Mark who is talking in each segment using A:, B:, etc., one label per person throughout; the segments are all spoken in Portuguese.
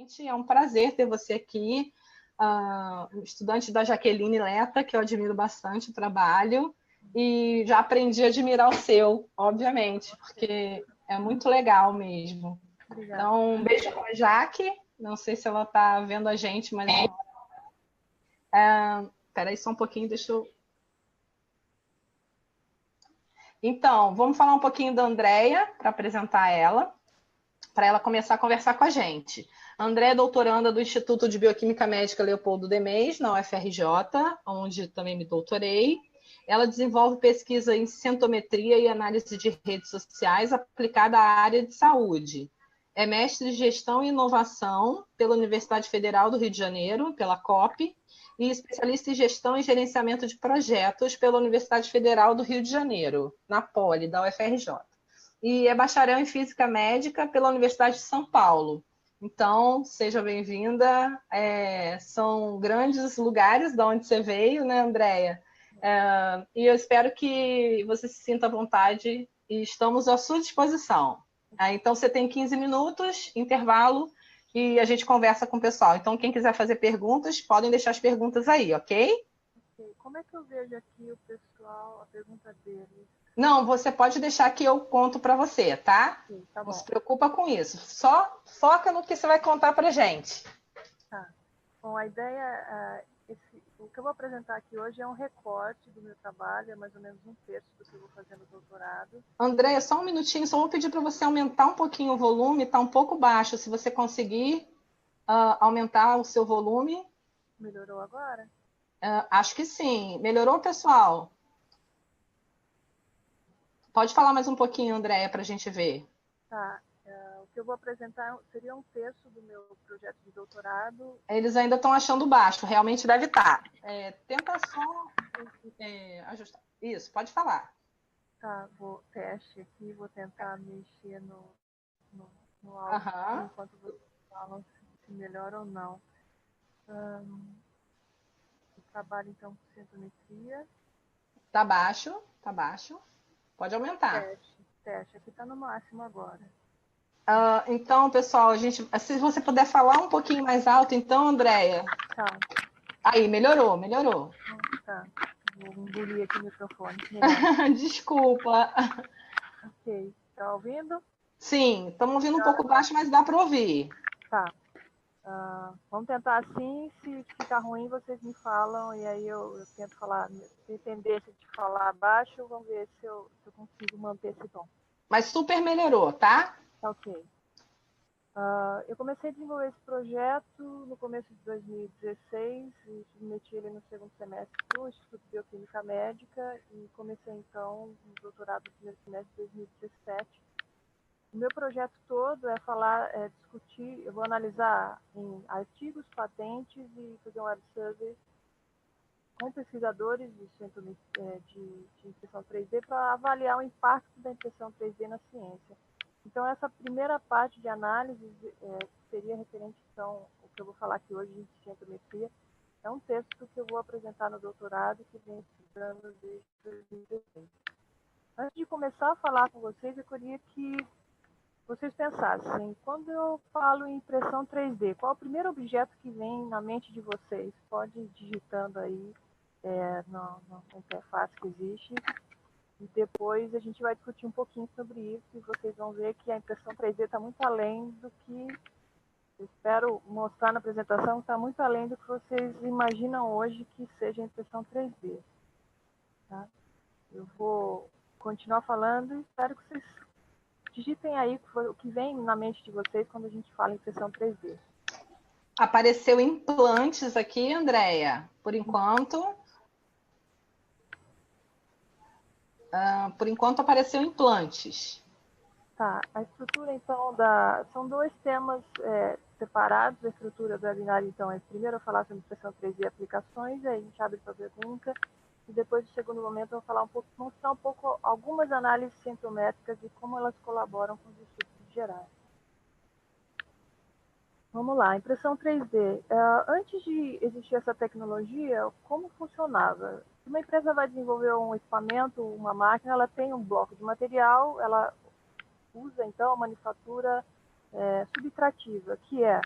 A: gente. É um prazer ter você aqui, estudante da Jaqueline Leta, que eu admiro bastante o trabalho, e já aprendi a admirar o seu, obviamente, porque é muito legal mesmo.
B: Obrigada.
A: Então, um beijo para a Jaque, não sei se ela está vendo a gente, mas... Espera aí só um pouquinho, deixa eu... Então, vamos falar um pouquinho da Andrea, para apresentar ela, para ela começar a conversar com a gente. A Andrea é doutoranda do Instituto de Bioquímica Médica Leopoldo Demés, na UFRJ, onde também me doutorei. Ela desenvolve pesquisa em centometria e análise de redes sociais aplicada à área de saúde. É mestre em Gestão e Inovação pela Universidade Federal do Rio de Janeiro, pela COP, e especialista em Gestão e Gerenciamento de Projetos pela Universidade Federal do Rio de Janeiro, na Poli, da UFRJ. E é bacharel em Física Médica pela Universidade de São Paulo. Então, seja bem-vinda. São grandes lugares de onde você veio, né, Andrea? E eu espero que você se sinta à vontade e estamos à sua disposição. Então, você tem 15 minutos, intervalo, e a gente conversa com o pessoal. Então, quem quiser fazer perguntas, podem deixar as perguntas aí, ok?
B: Ok. Como é que eu vejo aqui o pessoal, a pergunta deles?
A: Não, você pode deixar que eu conto para você, tá?
B: Sim, tá bom.
A: Não se preocupa com isso. Só foca no que você vai contar para gente.
B: Tá. Bom, a ideia, o que eu vou apresentar aqui hoje é um recorte do meu trabalho, é mais ou menos um terço do que eu vou fazer no doutorado.
A: Andréia, só um minutinho, só vou pedir para você aumentar um pouquinho o volume, está um pouco baixo. Se você conseguir aumentar o seu volume.
B: Melhorou agora?
A: Acho que sim. Melhorou, pessoal? Pode falar mais um pouquinho, Andréia, para a gente ver.
B: Tá. O que eu vou apresentar seria um terço do meu projeto de doutorado.
A: Eles ainda estão achando baixo, realmente deve estar. Tenta só ajustar. Isso, pode falar.
B: Tá, vou teste aqui, vou tentar mexer no áudio enquanto vocês falam se melhora ou não. Eu trabalho então com centometria.
A: Tá baixo, tá baixo. Pode aumentar.
B: Teste. Aqui tá no máximo agora.
A: Então, pessoal, se você puder falar um pouquinho mais alto, então, Andréia.
B: Tá.
A: Aí, melhorou.
B: Tá. Vou engolir aqui o microfone.
A: Desculpa.
B: Ok. Tá ouvindo?
A: Sim, estamos ouvindo um pouco baixo, mas dá para ouvir.
B: Tá. Vamos tentar assim, se ficar ruim, vocês me falam, e aí eu tento falar, se tendência de falar baixo, vamos ver se eu consigo manter esse tom.
A: Mas super melhorou, tá?
B: Ok. Eu comecei a desenvolver esse projeto no começo de 2016 e submeti ele no segundo semestre para o Instituto de Bioquímica Médica e comecei então o doutorado no primeiro semestre de 2017. O meu projeto todo é discutir, eu vou analisar em artigos, patentes e fazer um web survey com pesquisadores de impressão 3D para avaliar o impacto da impressão 3D na ciência. Então, essa primeira parte de análise seria referente, então, o que eu vou falar aqui hoje de centometria, é um texto que eu vou apresentar no doutorado, que vem estudando desde 2016. Antes de começar a falar com vocês, eu queria que vocês pensassem, quando eu falo em impressão 3D, qual é o primeiro objeto que vem na mente de vocês? Pode ir digitando aí na interface que existe. E depois a gente vai discutir um pouquinho sobre isso e vocês vão ver que a impressão 3D está muito além do que, eu espero mostrar na apresentação, está muito além do que vocês imaginam hoje que seja a impressão 3D. Tá? Eu vou continuar falando e espero que vocês digitem aí o que vem na mente de vocês quando a gente fala em impressão 3D.
A: Apareceu implantes aqui, Andréia, por enquanto. Por enquanto apareceu implantes.
B: Tá, a estrutura então são dois temas separados, a estrutura do webinar então primeiro eu vou falar sobre impressão 3D e aplicações, aí a gente abre para pergunta, e depois no segundo momento eu vou falar mostrar um pouco algumas análises centrométricas e como elas colaboram com os estudos gerais. Vamos lá, impressão 3D. Antes de existir essa tecnologia, como funcionava? Uma empresa vai desenvolver um equipamento, uma máquina, ela tem um bloco de material, ela usa então a manufatura subtrativa, que é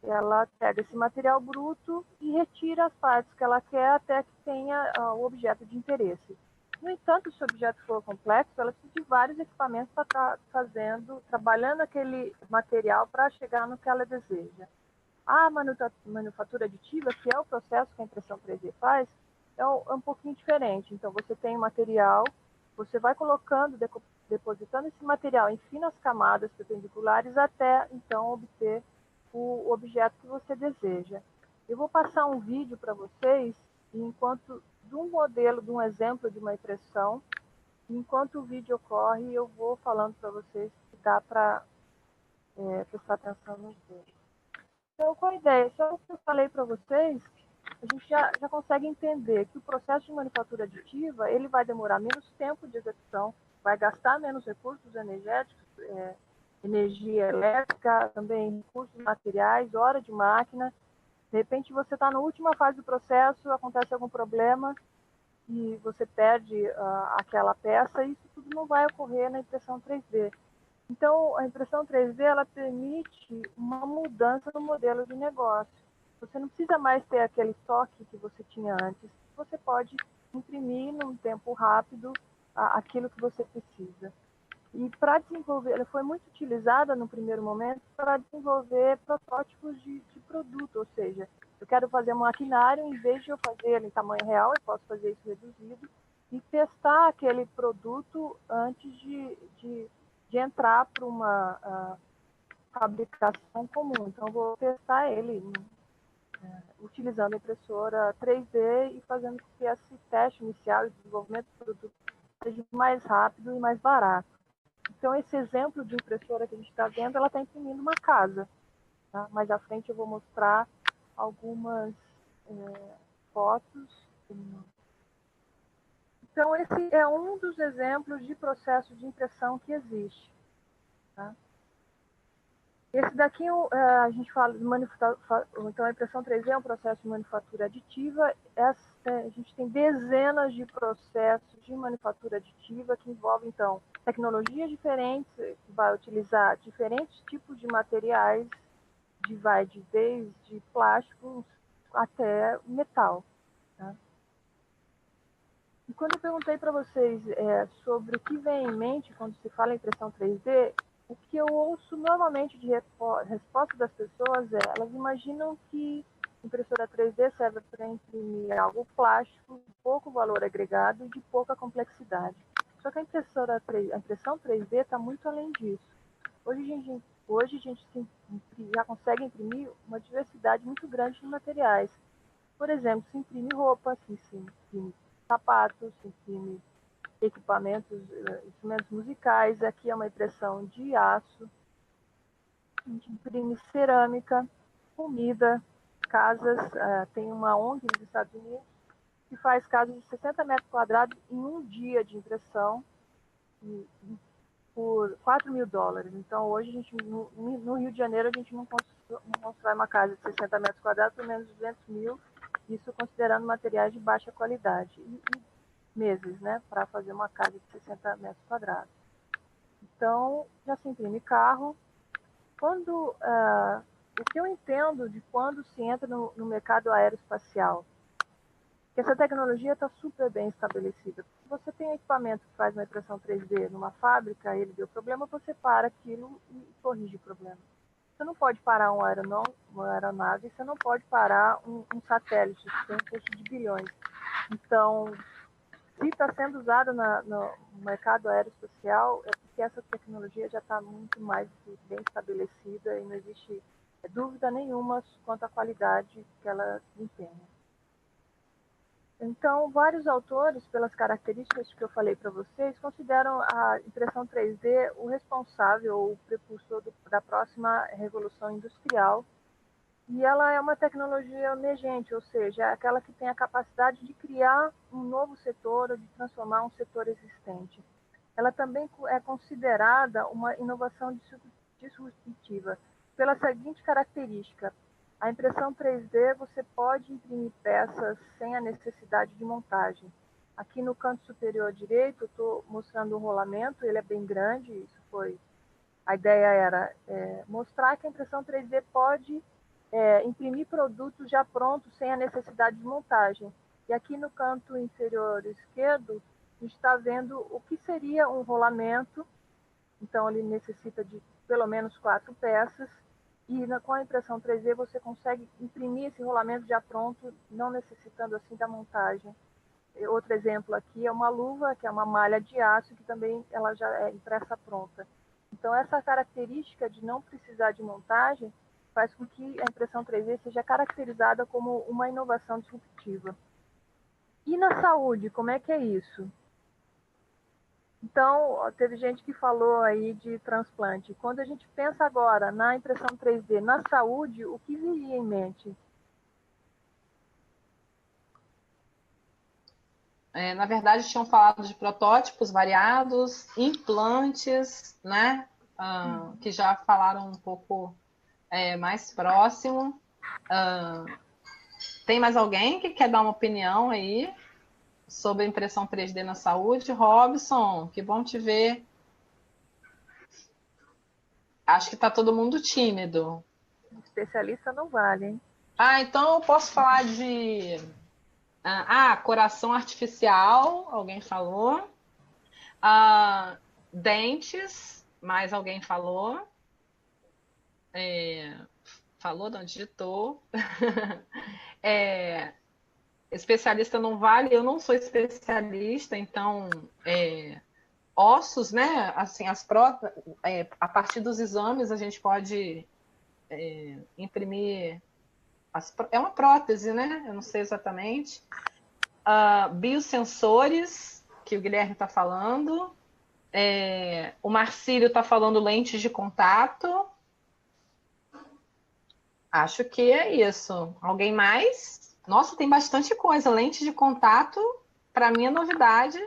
B: ela pega esse material bruto e retira as partes que ela quer até que tenha o objeto de interesse. No entanto, se o objeto for complexo, ela precisa de vários equipamentos para estar trabalhando aquele material para chegar no que ela deseja. A manufatura aditiva, que é o processo que a impressão 3D faz, é um pouquinho diferente. Então, você tem o material, você vai colocando, depositando esse material em finas camadas perpendiculares até, então, obter o objeto que você deseja. Eu vou passar um vídeo para vocês, enquanto de um modelo, de um exemplo de uma impressão. Enquanto o vídeo ocorre, eu vou falando para vocês que dá para prestar atenção nos dois. Então, qual a ideia? Só o que eu falei para vocês, a gente já consegue entender que o processo de manufatura aditiva ele vai demorar menos tempo de execução, vai gastar menos recursos energéticos, energia elétrica, também recursos materiais, hora de máquina. De repente, você está na última fase do processo, acontece algum problema e você perde aquela peça, e isso tudo não vai ocorrer na impressão 3D. Então, a impressão 3D ela permite uma mudança no modelo de negócio. Você não precisa mais ter aquele estoque que você tinha antes. Você pode imprimir num tempo rápido aquilo que você precisa. E para desenvolver, ela foi muito utilizada no primeiro momento para desenvolver protótipos de produto, ou seja, eu quero fazer um maquinário, em vez de eu fazer ele em tamanho real, eu posso fazer isso reduzido e testar aquele produto antes de entrar para uma fabricação comum. Então, eu vou testar ele utilizando a impressora 3D e fazendo com que esse teste inicial e desenvolvimento do produto seja mais rápido e mais barato. Então, esse exemplo de impressora que a gente está vendo, ela está imprimindo uma casa. Tá? Mais à frente eu vou mostrar algumas fotos. Então, esse é um dos exemplos de processo de impressão que existe. Tá? Esse daqui a gente fala de manufatura, então a impressão 3D é um processo de manufatura aditiva. A gente tem dezenas de processos de manufatura aditiva que envolvem, então, tecnologias diferentes, que vai utilizar diferentes tipos de materiais, desde plástico até metal. Tá? E quando eu perguntei para vocês sobre o que vem em mente quando se fala em impressão 3D, o que eu ouço normalmente de resposta das pessoas elas imaginam que impressora 3D serve para imprimir algo plástico, de pouco valor agregado e de pouca complexidade. Só que a impressão 3D está muito além disso. Hoje a gente já consegue imprimir uma diversidade muito grande de materiais. Por exemplo, se imprime roupa, se imprime sapatos, se imprime instrumentos musicais. Aqui é uma impressão de aço. A gente imprime cerâmica, comida, casas. Tem uma ONG nos Estados Unidos que faz casas de 60 metros quadrados em um dia de impressão por $4.000. Então, hoje, no Rio de Janeiro, a gente não constrói uma casa de 60 metros quadrados por menos de 200 mil, isso considerando materiais de baixa qualidade. E meses, né, para fazer uma casa de 60 metros quadrados. Então, já se imprime carro. O que eu entendo de quando se entra no mercado aeroespacial, que essa tecnologia está super bem estabelecida. Se você tem um equipamento que faz uma impressão 3D numa fábrica, ele deu problema, você para aquilo e corrige o problema. Você não pode parar uma aeronave, você não pode parar um satélite, que tem um custo de bilhões. Então, se está sendo usado no mercado aeroespacial, é porque essa tecnologia já está muito mais bem estabelecida e não existe dúvida nenhuma quanto à qualidade que ela empenha. Então, vários autores, pelas características que eu falei para vocês, consideram a impressão 3D o responsável ou o precursor da próxima revolução industrial. E ela é uma tecnologia emergente, ou seja, é aquela que tem a capacidade de criar um novo setor ou de transformar um setor existente. Ela também é considerada uma inovação disruptiva pela seguinte característica: a impressão 3D você pode imprimir peças sem a necessidade de montagem. Aqui no canto superior direito, eu estou mostrando um rolamento, ele é bem grande, a ideia era mostrar que a impressão 3D pode imprimir produtos já prontos sem a necessidade de montagem. E aqui no canto inferior esquerdo, a gente está vendo o que seria um rolamento. Então, ele necessita de pelo menos 4 peças. E com a impressão 3D, você consegue imprimir esse rolamento já pronto, não necessitando assim da montagem. Outro exemplo aqui é uma luva, que é uma malha de aço, que também ela já é impressa pronta. Então, essa característica de não precisar de montagem faz com que a impressão 3D seja caracterizada como uma inovação disruptiva. E na saúde, como é que é isso? Então, teve gente que falou aí de transplante. Quando a gente pensa agora na impressão 3D na saúde, o que viria em mente?
A: Na verdade, tinham falado de protótipos variados, implantes, né? Que já falaram um pouco mais próximo. Tem mais alguém que quer dar uma opinião aí sobre impressão 3D na saúde? Robson, que bom te ver. Acho que está todo mundo tímido.
B: Especialista não vale, hein?
A: Então eu posso falar de coração artificial, alguém falou. Dentes, mais alguém falou. Falou, não digitou. Especialista não vale, eu não sou especialista, então ossos, né? Assim, a partir dos exames a gente pode imprimir. É uma prótese, né? Eu não sei exatamente. Biosensores, que o Guilherme está falando. O Marcílio está falando lentes de contato. Acho que é isso. Alguém mais? Nossa, tem bastante coisa. Lente de contato, para mim é novidade.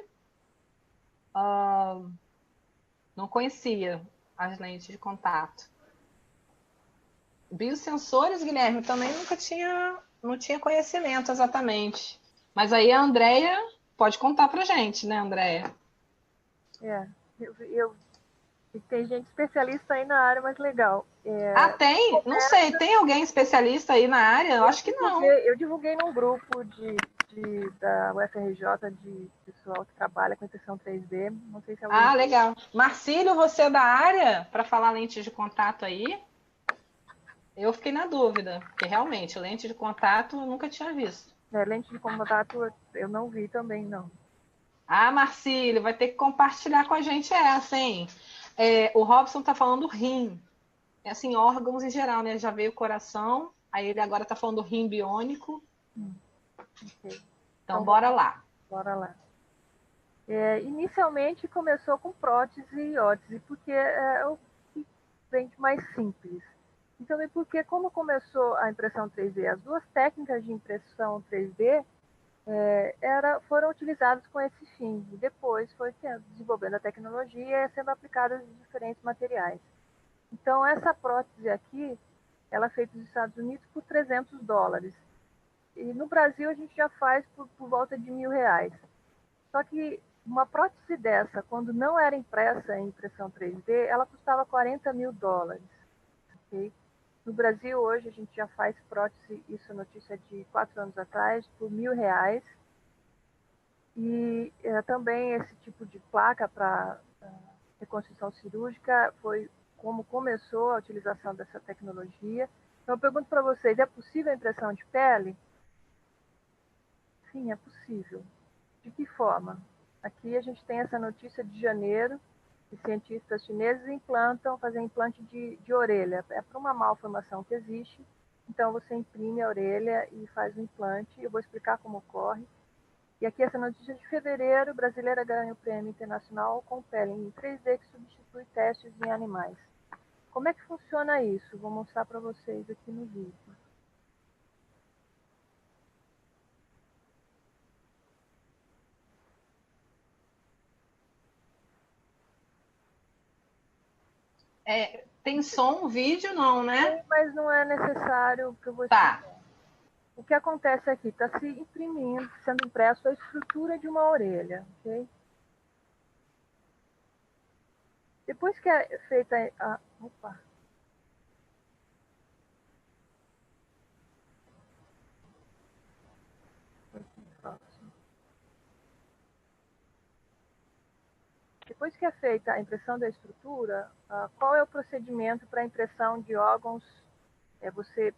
A: Não conhecia as lentes de contato. Biosensores, Guilherme, também não tinha conhecimento exatamente. Mas aí a Andrea pode contar pra gente, né, Andrea?
B: Tem gente especialista aí na área, mas legal.
A: Tem? Não sei. Tem alguém especialista aí na área? Eu acho que não.
B: Eu divulguei num grupo da UFRJ de pessoal que trabalha com impressão 3D. Não sei se alguém...
A: Legal. Marcílio, você é da área para falar lente de contato aí? Eu fiquei na dúvida, porque realmente, lente de contato eu nunca tinha visto.
B: lente de contato eu não vi também, não.
A: Marcílio, vai ter que compartilhar com a gente essa, hein? O Robson tá falando rim. Assim, órgãos em geral, né? Já veio o coração, aí ele agora tá falando rim biônico.
B: Okay.
A: Então, bora lá.
B: Bora lá. Inicialmente começou com prótese e órtese, porque é o que vem de mais simples. E também porque, como começou a impressão 3D, as duas técnicas de impressão 3D foram utilizadas com esse fim. E depois foi desenvolvendo a tecnologia e sendo aplicadas em diferentes materiais. Então, essa prótese aqui, ela é feita nos Estados Unidos por $300. E no Brasil a gente já faz por volta de R$ 1.000. Só que uma prótese dessa, quando não era impressa em impressão 3D, ela custava $40 mil. Okay? No Brasil, hoje, a gente já faz prótese, isso é notícia de 4 anos atrás, por R$ 1.000. E também esse tipo de placa para reconstrução cirúrgica foi como começou a utilização dessa tecnologia. Então, eu pergunto para vocês, é possível a impressão de pele? Sim, é possível. De que forma? Aqui a gente tem essa notícia de janeiro, que cientistas chineses fazem implante de orelha. É para uma malformação que existe, então você imprime a orelha e faz o implante. Eu vou explicar como ocorre. E aqui essa notícia de fevereiro, brasileira ganha o prêmio internacional com pele em 3D que substitui testes em animais. Como é que funciona isso? Vou mostrar para vocês aqui no vídeo.
A: Tem som, vídeo, não, né?
B: Sim, mas não é necessário que eu vou
A: explicar.
B: Tá. O que acontece aqui? Está se imprimindo, sendo impresso a estrutura de uma orelha, ok? Depois que é feita a... Opa! depois que é feita a impressão da estrutura, qual é o procedimento para a impressão de órgãos? Você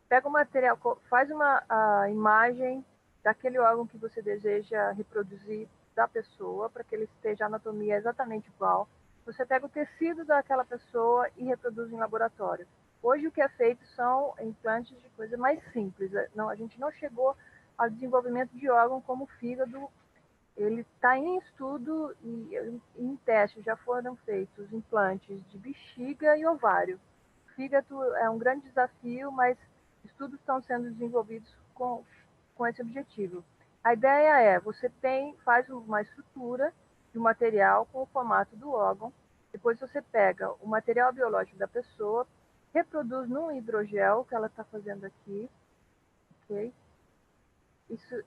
B: pega o material, faz a imagem daquele órgão que você deseja reproduzir da pessoa, para que ele esteja a anatomia exatamente igual. Você pega o tecido daquela pessoa e reproduz em laboratório. Hoje o que é feito são implantes de coisa mais simples. Não, a gente não chegou ao desenvolvimento de órgão como o fígado. Ele está em estudo e em teste já foram feitos implantes de bexiga e ovário. O fígado é um grande desafio, mas estudos estão sendo desenvolvidos com esse objetivo. A ideia é, você faz uma estrutura de um material com o formato do órgão, depois você pega o material biológico da pessoa, reproduz num hidrogel, que ela está fazendo aqui, ok?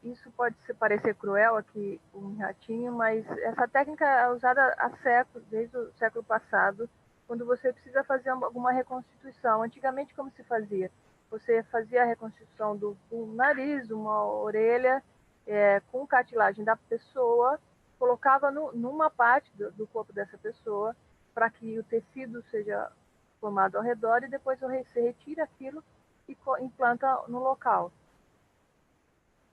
B: Isso pode parecer cruel aqui, um ratinho, mas essa técnica é usada há séculos, desde o século passado, quando você precisa fazer alguma reconstituição. Antigamente, como se fazia? Você fazia a reconstituição do nariz, uma orelha, com cartilagem da pessoa, colocava numa parte do corpo dessa pessoa, para que o tecido seja formado ao redor, e depois você retira aquilo e implanta no local.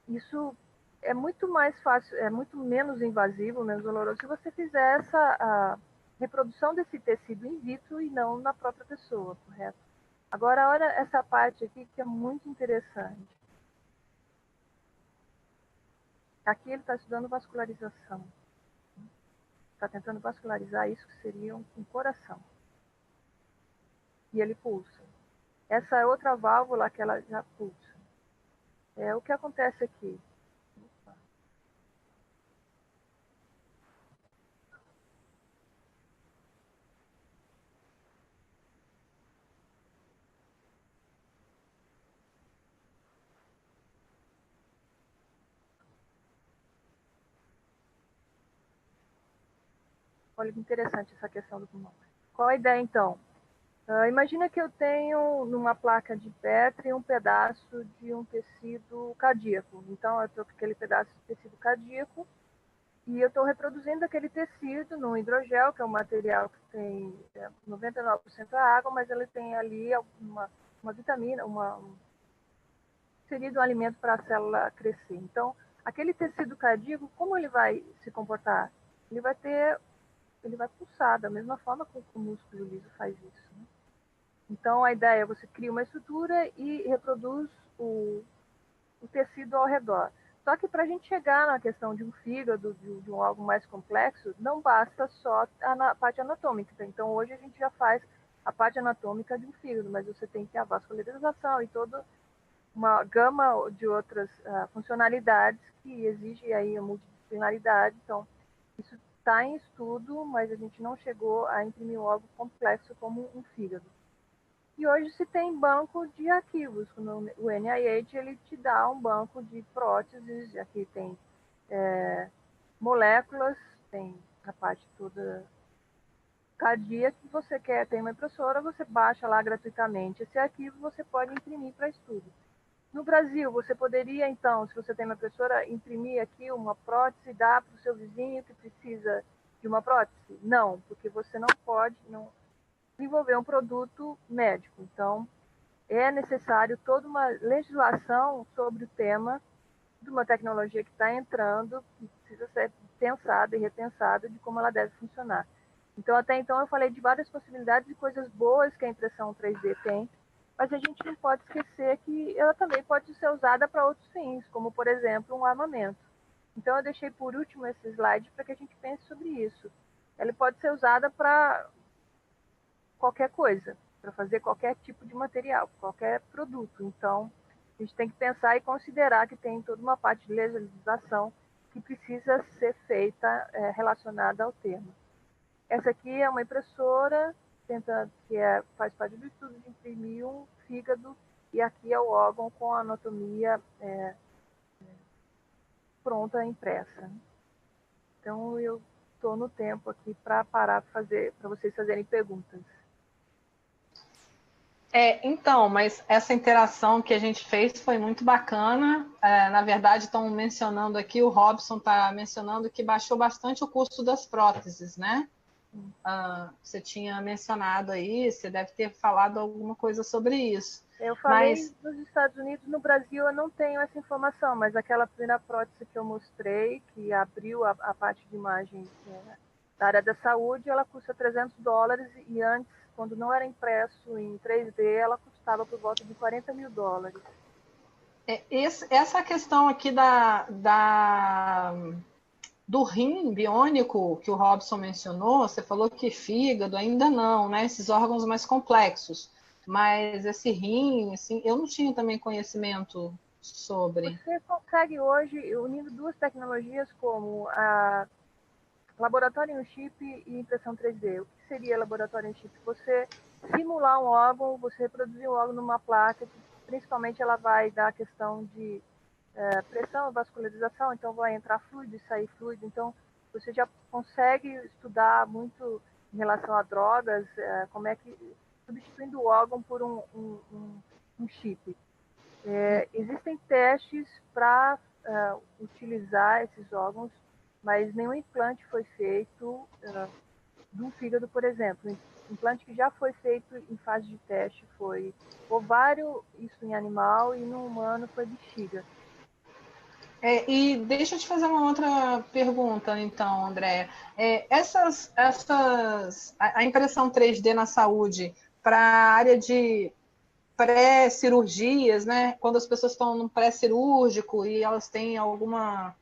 B: Isso é muito mais fácil, é muito menos invasivo, menos doloroso, se você fizer a reprodução desse tecido in vitro e não na própria pessoa, correto? Agora, olha essa parte aqui que é muito interessante. Aqui ele está estudando vascularização. Está tentando vascularizar isso que seria um coração. E ele pulsa. Essa é outra válvula que ela já pulsa. O que acontece aqui? Olha que interessante essa questão do pulmão. Qual a ideia, então? Imagina que eu tenho numa placa de Petri um pedaço de um tecido cardíaco. Então, eu estou com aquele pedaço de tecido cardíaco e eu estou reproduzindo aquele tecido no hidrogel, que é um material que tem 99% água, mas ele tem ali uma vitamina, seria um alimento para a célula crescer. Então, aquele tecido cardíaco, como ele vai se comportar? Ele vai pulsar da mesma forma que o músculo liso faz isso, né? Então, a ideia é você cria uma estrutura e reproduz o tecido ao redor. Só que para a gente chegar na questão de um fígado, de um algo mais complexo, não basta só a parte anatômica. Então, hoje a gente já faz a parte anatômica de um fígado, mas você tem que ter a vascularização e toda uma gama de outras funcionalidades que exige aí a multidisciplinaridade. Então, isso está em estudo, mas a gente não chegou a imprimir um órgão complexo como um fígado. E hoje se tem banco de arquivos. O NIH ele te dá um banco de próteses, aqui tem moléculas, tem a parte toda cardíaca que você quer, tem uma impressora, você baixa lá gratuitamente. Esse arquivo você pode imprimir para estudo. No Brasil, você poderia, então, se você tem uma impressora, imprimir aqui uma prótese e dar para o seu vizinho que precisa de uma prótese? Não, porque você não pode desenvolver um produto médico. Então, é necessário toda uma legislação sobre o tema de uma tecnologia que está entrando, que precisa ser pensada e repensada de como ela deve funcionar. Então, até então, eu falei de várias possibilidades e coisas boas que a impressão 3D tem, mas a gente não pode esquecer que ela também pode ser usada para outros fins, como, por exemplo, um armamento. Então, eu deixei por último esse slide para que a gente pense sobre isso. Ela pode ser usada para qualquer coisa, para fazer qualquer tipo de material, qualquer produto. Então, a gente tem que pensar e considerar que tem toda uma parte de legislação que precisa ser feita relacionada ao tema. Essa aqui é uma impressora faz parte do estudo de imprimir um fígado, e aqui é o órgão com a anatomia pronta, impressa. Então, eu estou no tempo aqui para parar para vocês fazerem perguntas.
A: Então, mas essa interação que a gente fez foi muito bacana. Na verdade, estão mencionando aqui, o Robson está mencionando que baixou bastante o custo das próteses, né? Você tinha mencionado aí, você deve ter falado alguma coisa sobre isso.
B: Eu falei dos Estados Unidos, no Brasil eu não tenho essa informação, mas aquela primeira prótese que eu mostrei, que abriu a parte de imagem da área da saúde, ela custa $300 e antes, quando não era impresso em 3D, ela custava por volta de $40 mil.
A: Essa questão aqui do rim biônico que o Robson mencionou, você falou que fígado ainda não, né? Esses órgãos mais complexos. Mas esse rim, assim, eu não tinha também conhecimento sobre.
B: Você consegue hoje, unindo duas tecnologias como a laboratório em chip e impressão 3D. O que seria laboratório em chip? Você simular um órgão, você reproduzir um órgão numa placa, que principalmente ela vai dar a questão de pressão, vascularização, então vai entrar fluido e sair fluido. Então, você já consegue estudar muito em relação a drogas, como é que, substituindo o órgão por um chip. Existem testes para utilizar esses órgãos, mas nenhum implante foi feito do fígado, por exemplo. Implante que já foi feito em fase de teste foi ovário, isso em animal, e no humano foi bexiga.
A: E deixa eu te fazer uma outra pergunta, então, Andréa. A impressão 3D na saúde para a área de pré-cirurgias, né? Quando as pessoas estão no pré-cirúrgico e elas têm alguma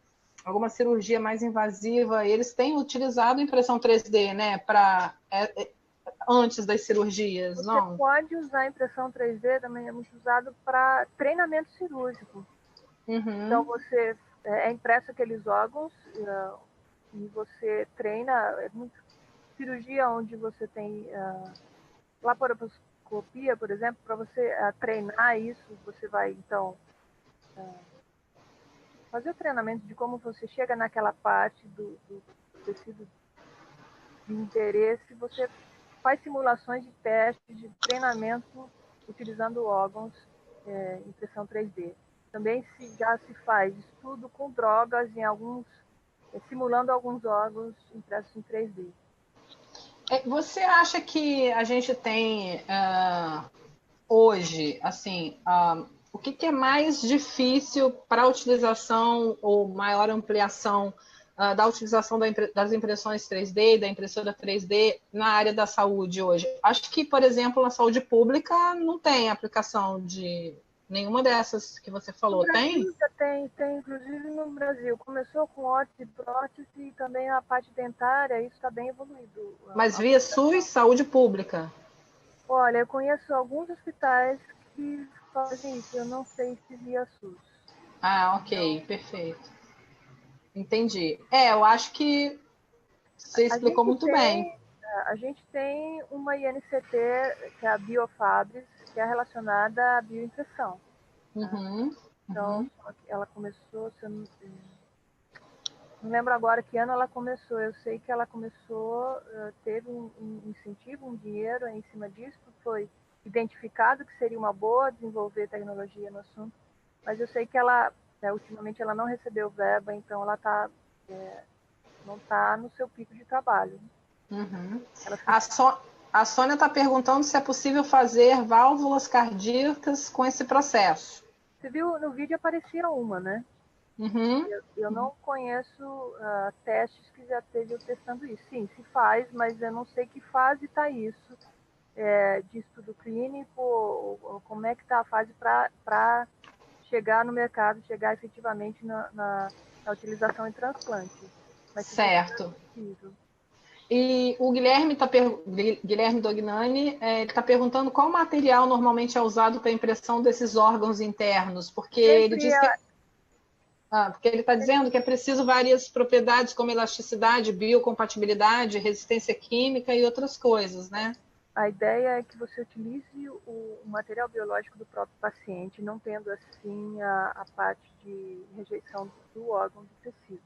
A: cirurgia mais invasiva, eles têm utilizado impressão 3D, né? Antes das cirurgias,
B: Você
A: não?
B: pode usar impressão 3D, também é muito usado para treinamento cirúrgico. Então, você é impresso aqueles órgãos e você treina. É muito cirurgia onde você tem laparoscopia, por exemplo, para você treinar isso, você vai, então, fazer o treinamento de como você chega naquela parte do tecido de interesse, você faz simulações de testes, de treinamento, utilizando órgãos impressão 3D. Também já se faz estudo com drogas em simulando alguns órgãos impressos em 3D.
A: Você acha que a gente tem hoje, assim, o que é mais difícil para a utilização ou maior ampliação da utilização das impressões 3D e da impressora 3D na área da saúde hoje? Acho que, por exemplo, na saúde pública não tem aplicação de nenhuma dessas que você falou,
B: No Brasil,
A: tem?
B: já tem, inclusive no Brasil. Começou com órtese e prótese e também a parte dentária, isso está bem evoluído.
A: Mas via SUS, saúde pública.
B: Olha, eu conheço alguns hospitais que fazem isso, eu não sei se via SUS.
A: Ok, perfeito. Entendi. Eu acho que você explicou muito bem.
B: A gente tem uma INCT, que é a Biofabris, que é relacionada à bioimpressão. Então, ela começou, se eu não lembro agora que ano ela começou, eu sei que ela começou, teve um incentivo, um dinheiro em cima disso, foi identificado que seria uma boa desenvolver tecnologia no assunto, mas eu sei que ela, ultimamente, ela não recebeu verba, então ela não está no seu pico de trabalho.
A: A Sônia está perguntando se é possível fazer válvulas cardíacas com esse processo.
B: Você viu, no vídeo aparecia uma, né? Eu não conheço testes que já estejam testando isso. Sim, se faz, mas eu não sei que fase está isso, de estudo clínico, ou como é que está a fase para chegar no mercado, chegar efetivamente na utilização em transplante. Mas
A: certo. E o Guilherme Dognani está perguntando qual material normalmente é usado para a impressão desses órgãos internos, porque ele diz que porque ele está dizendo que é preciso várias propriedades como elasticidade, biocompatibilidade, resistência química e outras coisas, né?
B: A ideia é que você utilize o material biológico do próprio paciente, não tendo assim a parte de rejeição do órgão do tecido.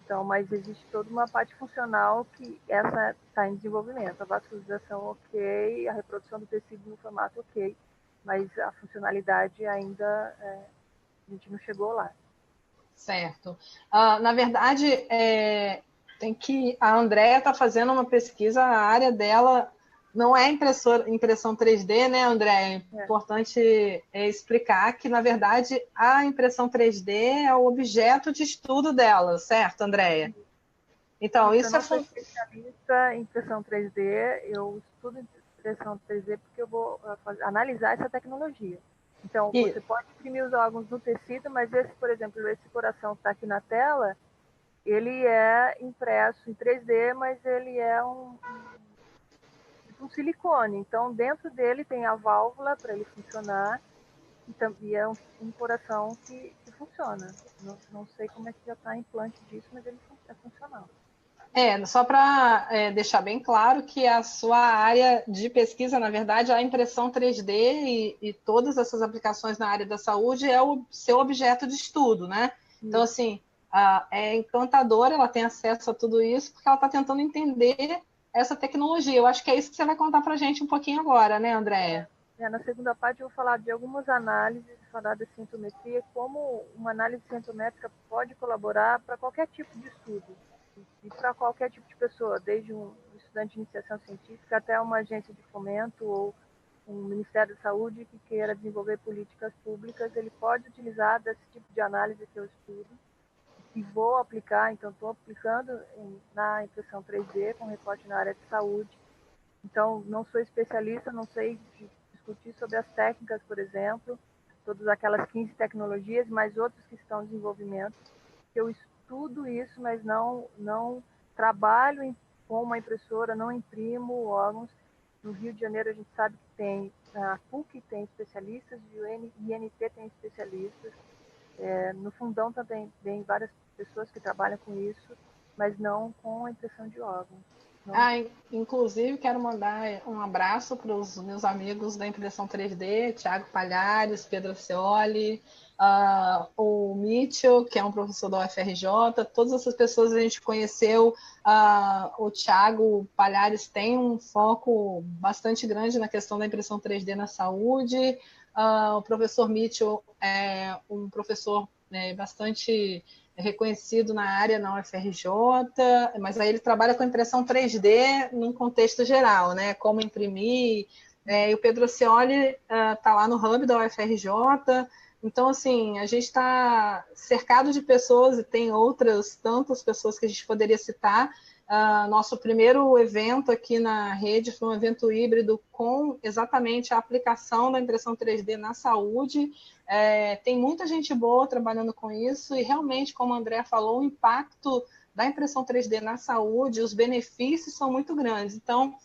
B: Então, mas existe toda uma parte funcional que essa está em desenvolvimento. A vascularização, ok, a reprodução do tecido no formato, ok, mas a funcionalidade ainda a gente não chegou lá.
A: Certo. Na verdade, a Andrea está fazendo uma pesquisa, a área dela não é impressão 3D, né, André? É importante explicar que, na verdade, a impressão 3D é o objeto de estudo dela, certo, Andréia? Então,
B: eu não sou especialista em impressão 3D, eu estudo impressão 3D porque eu vou analisar essa tecnologia. Então, você pode imprimir os órgãos no tecido, mas esse, por exemplo, esse coração que está aqui na tela, ele é impresso em 3D, mas ele é um silicone. Então, dentro dele tem a válvula para ele funcionar e é um coração que funciona. Não sei como é que já está implante disso, mas ele é funcional.
A: Só para deixar bem claro que a sua área de pesquisa, na verdade, é a impressão 3D e todas essas aplicações na área da saúde é o seu objeto de estudo, né? Então, assim, é encantadora, ela tem acesso a tudo isso porque ela está tentando entender essa tecnologia. Eu acho que é isso que você vai contar para a gente um pouquinho agora, né, Andréia?
B: Na segunda parte eu vou falar de algumas análises, falar da sintometria, como uma análise sintométrica pode colaborar para qualquer tipo de estudo e para qualquer tipo de pessoa, desde um estudante de iniciação científica até uma agência de fomento ou um Ministério da Saúde que queira desenvolver políticas públicas, ele pode utilizar desse tipo de análise que eu estudo e vou aplicar, então estou aplicando na impressão 3D com recorte na área de saúde. Então, não sou especialista, não sei discutir sobre as técnicas, por exemplo, todas aquelas 15 tecnologias, mas outras que estão em desenvolvimento. Eu estudo isso, mas não trabalho com uma impressora, não imprimo órgãos. No Rio de Janeiro, a gente sabe que tem, a PUC tem especialistas, e o INT tem especialistas. No Fundão também tem várias pessoas que trabalham com isso, mas não com a impressão de órgãos.
A: Inclusive, quero mandar um abraço para os meus amigos da impressão 3D, Thiago Palhares, Pedro Cioli, o Mitchell, que é um professor da UFRJ, todas essas pessoas a gente conheceu. O Thiago Palhares tem um foco bastante grande na questão da impressão 3D na saúde. O professor Mitchell é um professor bastante reconhecido na área na UFRJ, mas aí ele trabalha com impressão 3D num contexto geral, né? Como imprimir. E o Pedro Cioli está lá no hub da UFRJ. Então, assim, a gente está cercado de pessoas e tem outras tantas pessoas que a gente poderia citar. Nosso primeiro evento aqui na rede foi um evento híbrido com exatamente a aplicação da impressão 3D na saúde. Tem muita gente boa trabalhando com isso e realmente, como a Andrea falou, o impacto da impressão 3D na saúde, os benefícios são muito grandes. Então,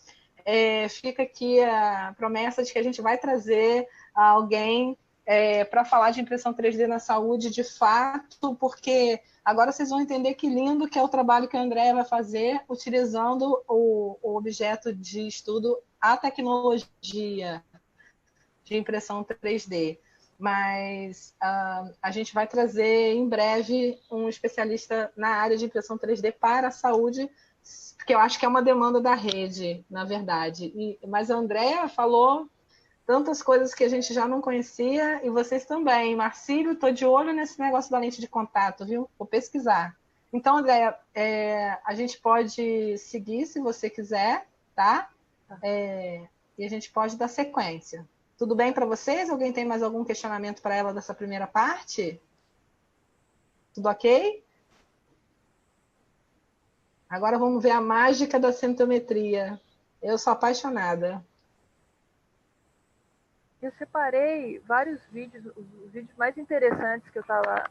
A: fica aqui a promessa de que a gente vai trazer alguém para falar de impressão 3D na saúde de fato, porque agora vocês vão entender que lindo que é o trabalho que a Andrea vai fazer utilizando o objeto de estudo, a tecnologia de impressão 3D. Mas a gente vai trazer em breve um especialista na área de impressão 3D para a saúde, porque eu acho que é uma demanda da rede, na verdade. Mas a Andrea falou tantas coisas que a gente já não conhecia, e vocês também. Marcílio, estou de olho nesse negócio da lente de contato, viu? Vou pesquisar. Então, Andréia, a gente pode seguir se você quiser, tá? E a gente pode dar sequência. Tudo bem para vocês? Alguém tem mais algum questionamento para ela dessa primeira parte? Tudo ok? Agora vamos ver a mágica da sintometria. Eu sou apaixonada.
B: Eu separei vários vídeos, os vídeos mais interessantes que eu estava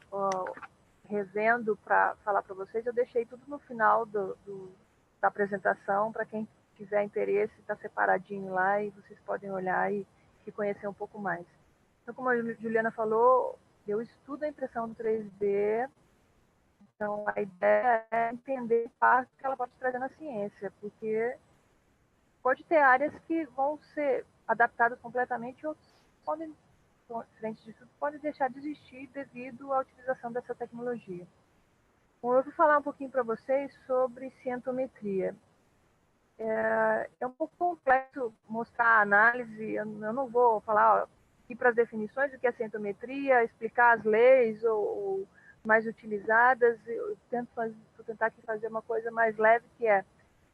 B: revendo para falar para vocês. Eu deixei tudo no final da apresentação, para quem tiver interesse, está separadinho lá e vocês podem olhar e conhecer um pouco mais. Então, como a Juliana falou, eu estudo a impressão do 3D, então a ideia é entender o impacto que ela pode trazer na ciência, porque pode ter áreas que vão ser adaptadas completamente, outros podem, frente disso, podem deixar de existir devido à utilização dessa tecnologia. Bom, eu vou falar um pouquinho para vocês sobre cientometria. É um pouco complexo mostrar a análise, eu não vou falar aqui para as definições do que é cientometria, explicar as leis ou mais utilizadas, eu vou tentar aqui fazer uma coisa mais leve, que é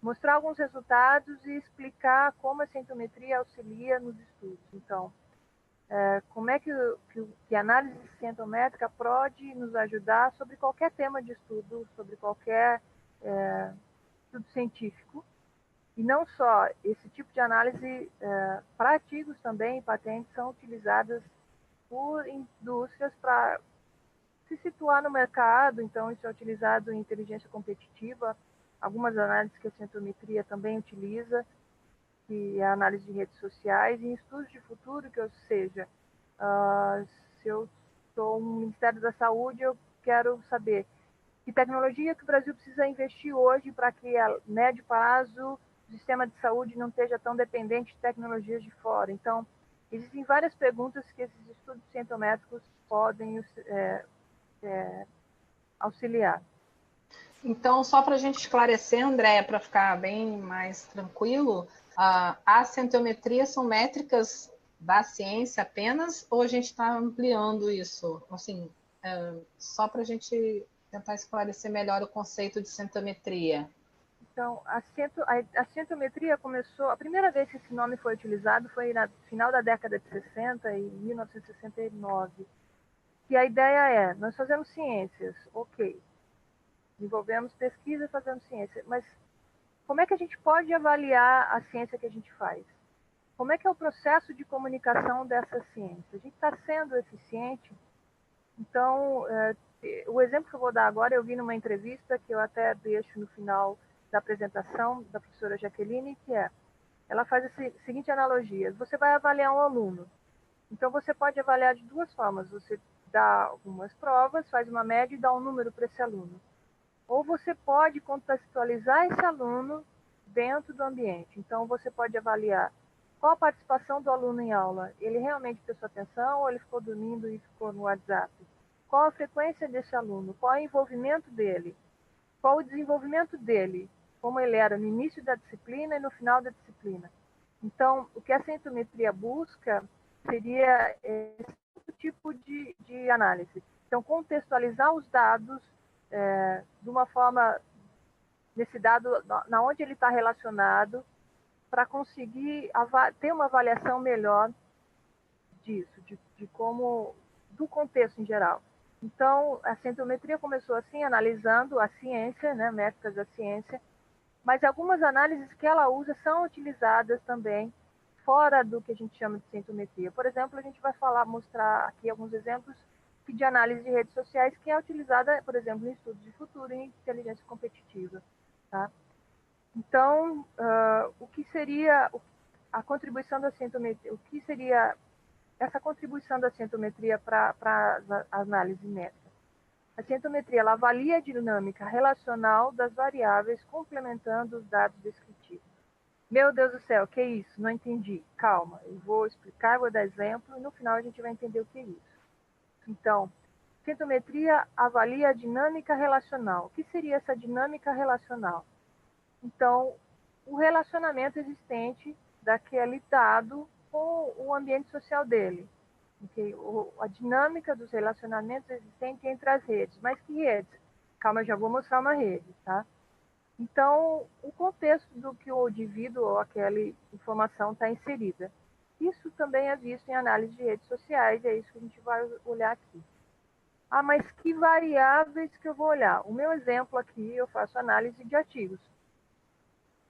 B: mostrar alguns resultados e explicar como a cientometria auxilia nos estudos. Então, como é que a análise cientométrica pode nos ajudar sobre qualquer tema de estudo, sobre qualquer estudo científico. E não só esse tipo de análise, para artigos também, patentes, são utilizadas por indústrias para se situar no mercado, então isso é utilizado em inteligência competitiva, algumas análises que a cientometria também utiliza, que é a análise de redes sociais, e em estudos de futuro, que ou seja, se eu sou um Ministério da Saúde, eu quero saber que tecnologia que o Brasil precisa investir hoje para que a médio prazo o sistema de saúde não esteja tão dependente de tecnologias de fora. Então, existem várias perguntas que esses estudos cientométricos podem auxiliar.
A: Então, só para a gente esclarecer, Andréia, para ficar bem mais tranquilo, a cientometria são métricas da ciência apenas, ou a gente está ampliando isso? Assim, só para a gente tentar esclarecer melhor o conceito de cientometria.
B: Então, a cientometria começou, a primeira vez que esse nome foi utilizado foi no final da década de 60, em 1969. E a ideia é, nós fazemos ciências, ok, desenvolvemos pesquisa e fazemos ciência, mas como é que a gente pode avaliar a ciência que a gente faz? Como é que é o processo de comunicação dessa ciência? A gente está sendo eficiente? Então, o exemplo que eu vou dar agora, eu vi numa entrevista que eu até deixo no final da apresentação da professora Jaqueline, que ela faz a seguinte analogia: você vai avaliar um aluno. Então, você pode avaliar de duas formas. Você dá algumas provas, faz uma média e dá um número para esse aluno. Ou você pode contextualizar esse aluno dentro do ambiente. Então, você pode avaliar qual a participação do aluno em aula. Ele realmente prestou atenção ou ele ficou dormindo e ficou no WhatsApp? Qual a frequência desse aluno? Qual é o envolvimento dele? Qual o desenvolvimento dele? Como ele era no início da disciplina e no final da disciplina? Então, o que a cientometria busca seria esse tipo de análise. Então, contextualizar os dados de uma forma, nesse dado, na onde ele está relacionado, para conseguir ter uma avaliação melhor disso, de como, do contexto em geral. Então, a cientometria começou assim, analisando a ciência, né, métricas da ciência, mas algumas análises que ela usa são utilizadas também fora do que a gente chama de cientometria. Por exemplo, a gente vai mostrar aqui alguns exemplos de análise de redes sociais que é utilizada, por exemplo, em estudos de futuro e em inteligência competitiva. Tá? Então, o que seria a contribuição da cientometria? O que seria essa contribuição da cientometria para a análise métrica? A cientometria ela avalia a dinâmica relacional das variáveis complementando os dados descritivos. Meu Deus do céu, que é isso? Não entendi. Calma, eu vou explicar, vou dar exemplo e no final a gente vai entender o que é isso. Então, cientometria avalia a dinâmica relacional. O que seria essa dinâmica relacional? Então, o relacionamento existente daquele dado com o ambiente social dele. Okay? A dinâmica dos relacionamentos existentes entre as redes. Mas que redes? Calma, eu já vou mostrar uma rede, tá? Então, o contexto do que o indivíduo ou aquela informação está inserida. Isso também é visto em análise de redes sociais, é isso que a gente vai olhar aqui. Ah, mas que variáveis que eu vou olhar? O meu exemplo aqui, eu faço análise de artigos.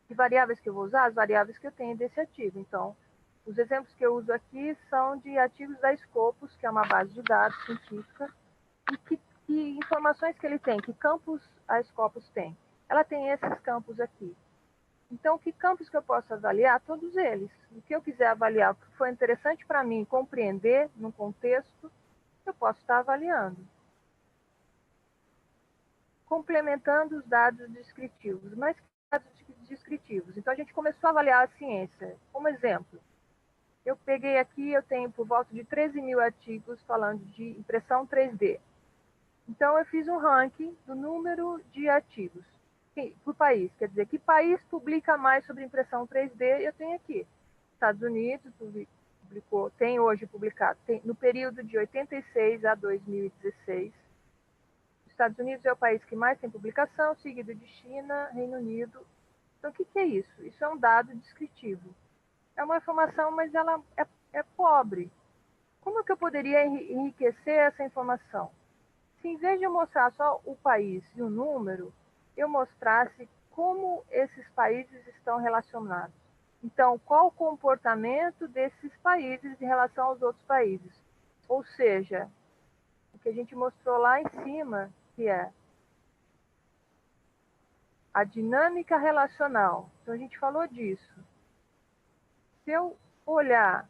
B: Que variáveis que eu vou usar? As variáveis que eu tenho desse artigo. Então, os exemplos que eu uso aqui são de artigos da Scopus, que é uma base de dados científica, e que informações que ele tem, que campos a Scopus tem. Ela tem esses campos aqui. Então, que campos que eu posso avaliar? Todos eles. O que eu quiser avaliar, o que foi interessante para mim compreender num contexto, eu posso estar avaliando. Complementando os dados descritivos. Mas que dados descritivos? Então, a gente começou a avaliar a ciência. Como exemplo, eu peguei aqui, eu tenho por volta de 13 mil artigos falando de impressão 3D. Então, eu fiz um ranking do número de artigos por país. Quer dizer, que país publica mais sobre impressão 3D? Eu tenho aqui. Estados Unidos publicou, tem hoje publicado, no período de 86 a 2016. Os Estados Unidos é o país que mais tem publicação, seguido de China, Reino Unido. Então, o que é isso? Isso é um dado descritivo. É uma informação, mas ela é pobre. Como que eu poderia enriquecer essa informação? Se em vez de eu mostrar só o país e o número, eu mostrasse como esses países estão relacionados. Então, qual o comportamento desses países em relação aos outros países? Ou seja, o que a gente mostrou lá em cima, que é a dinâmica relacional. Então, a gente falou disso. Se eu olhar,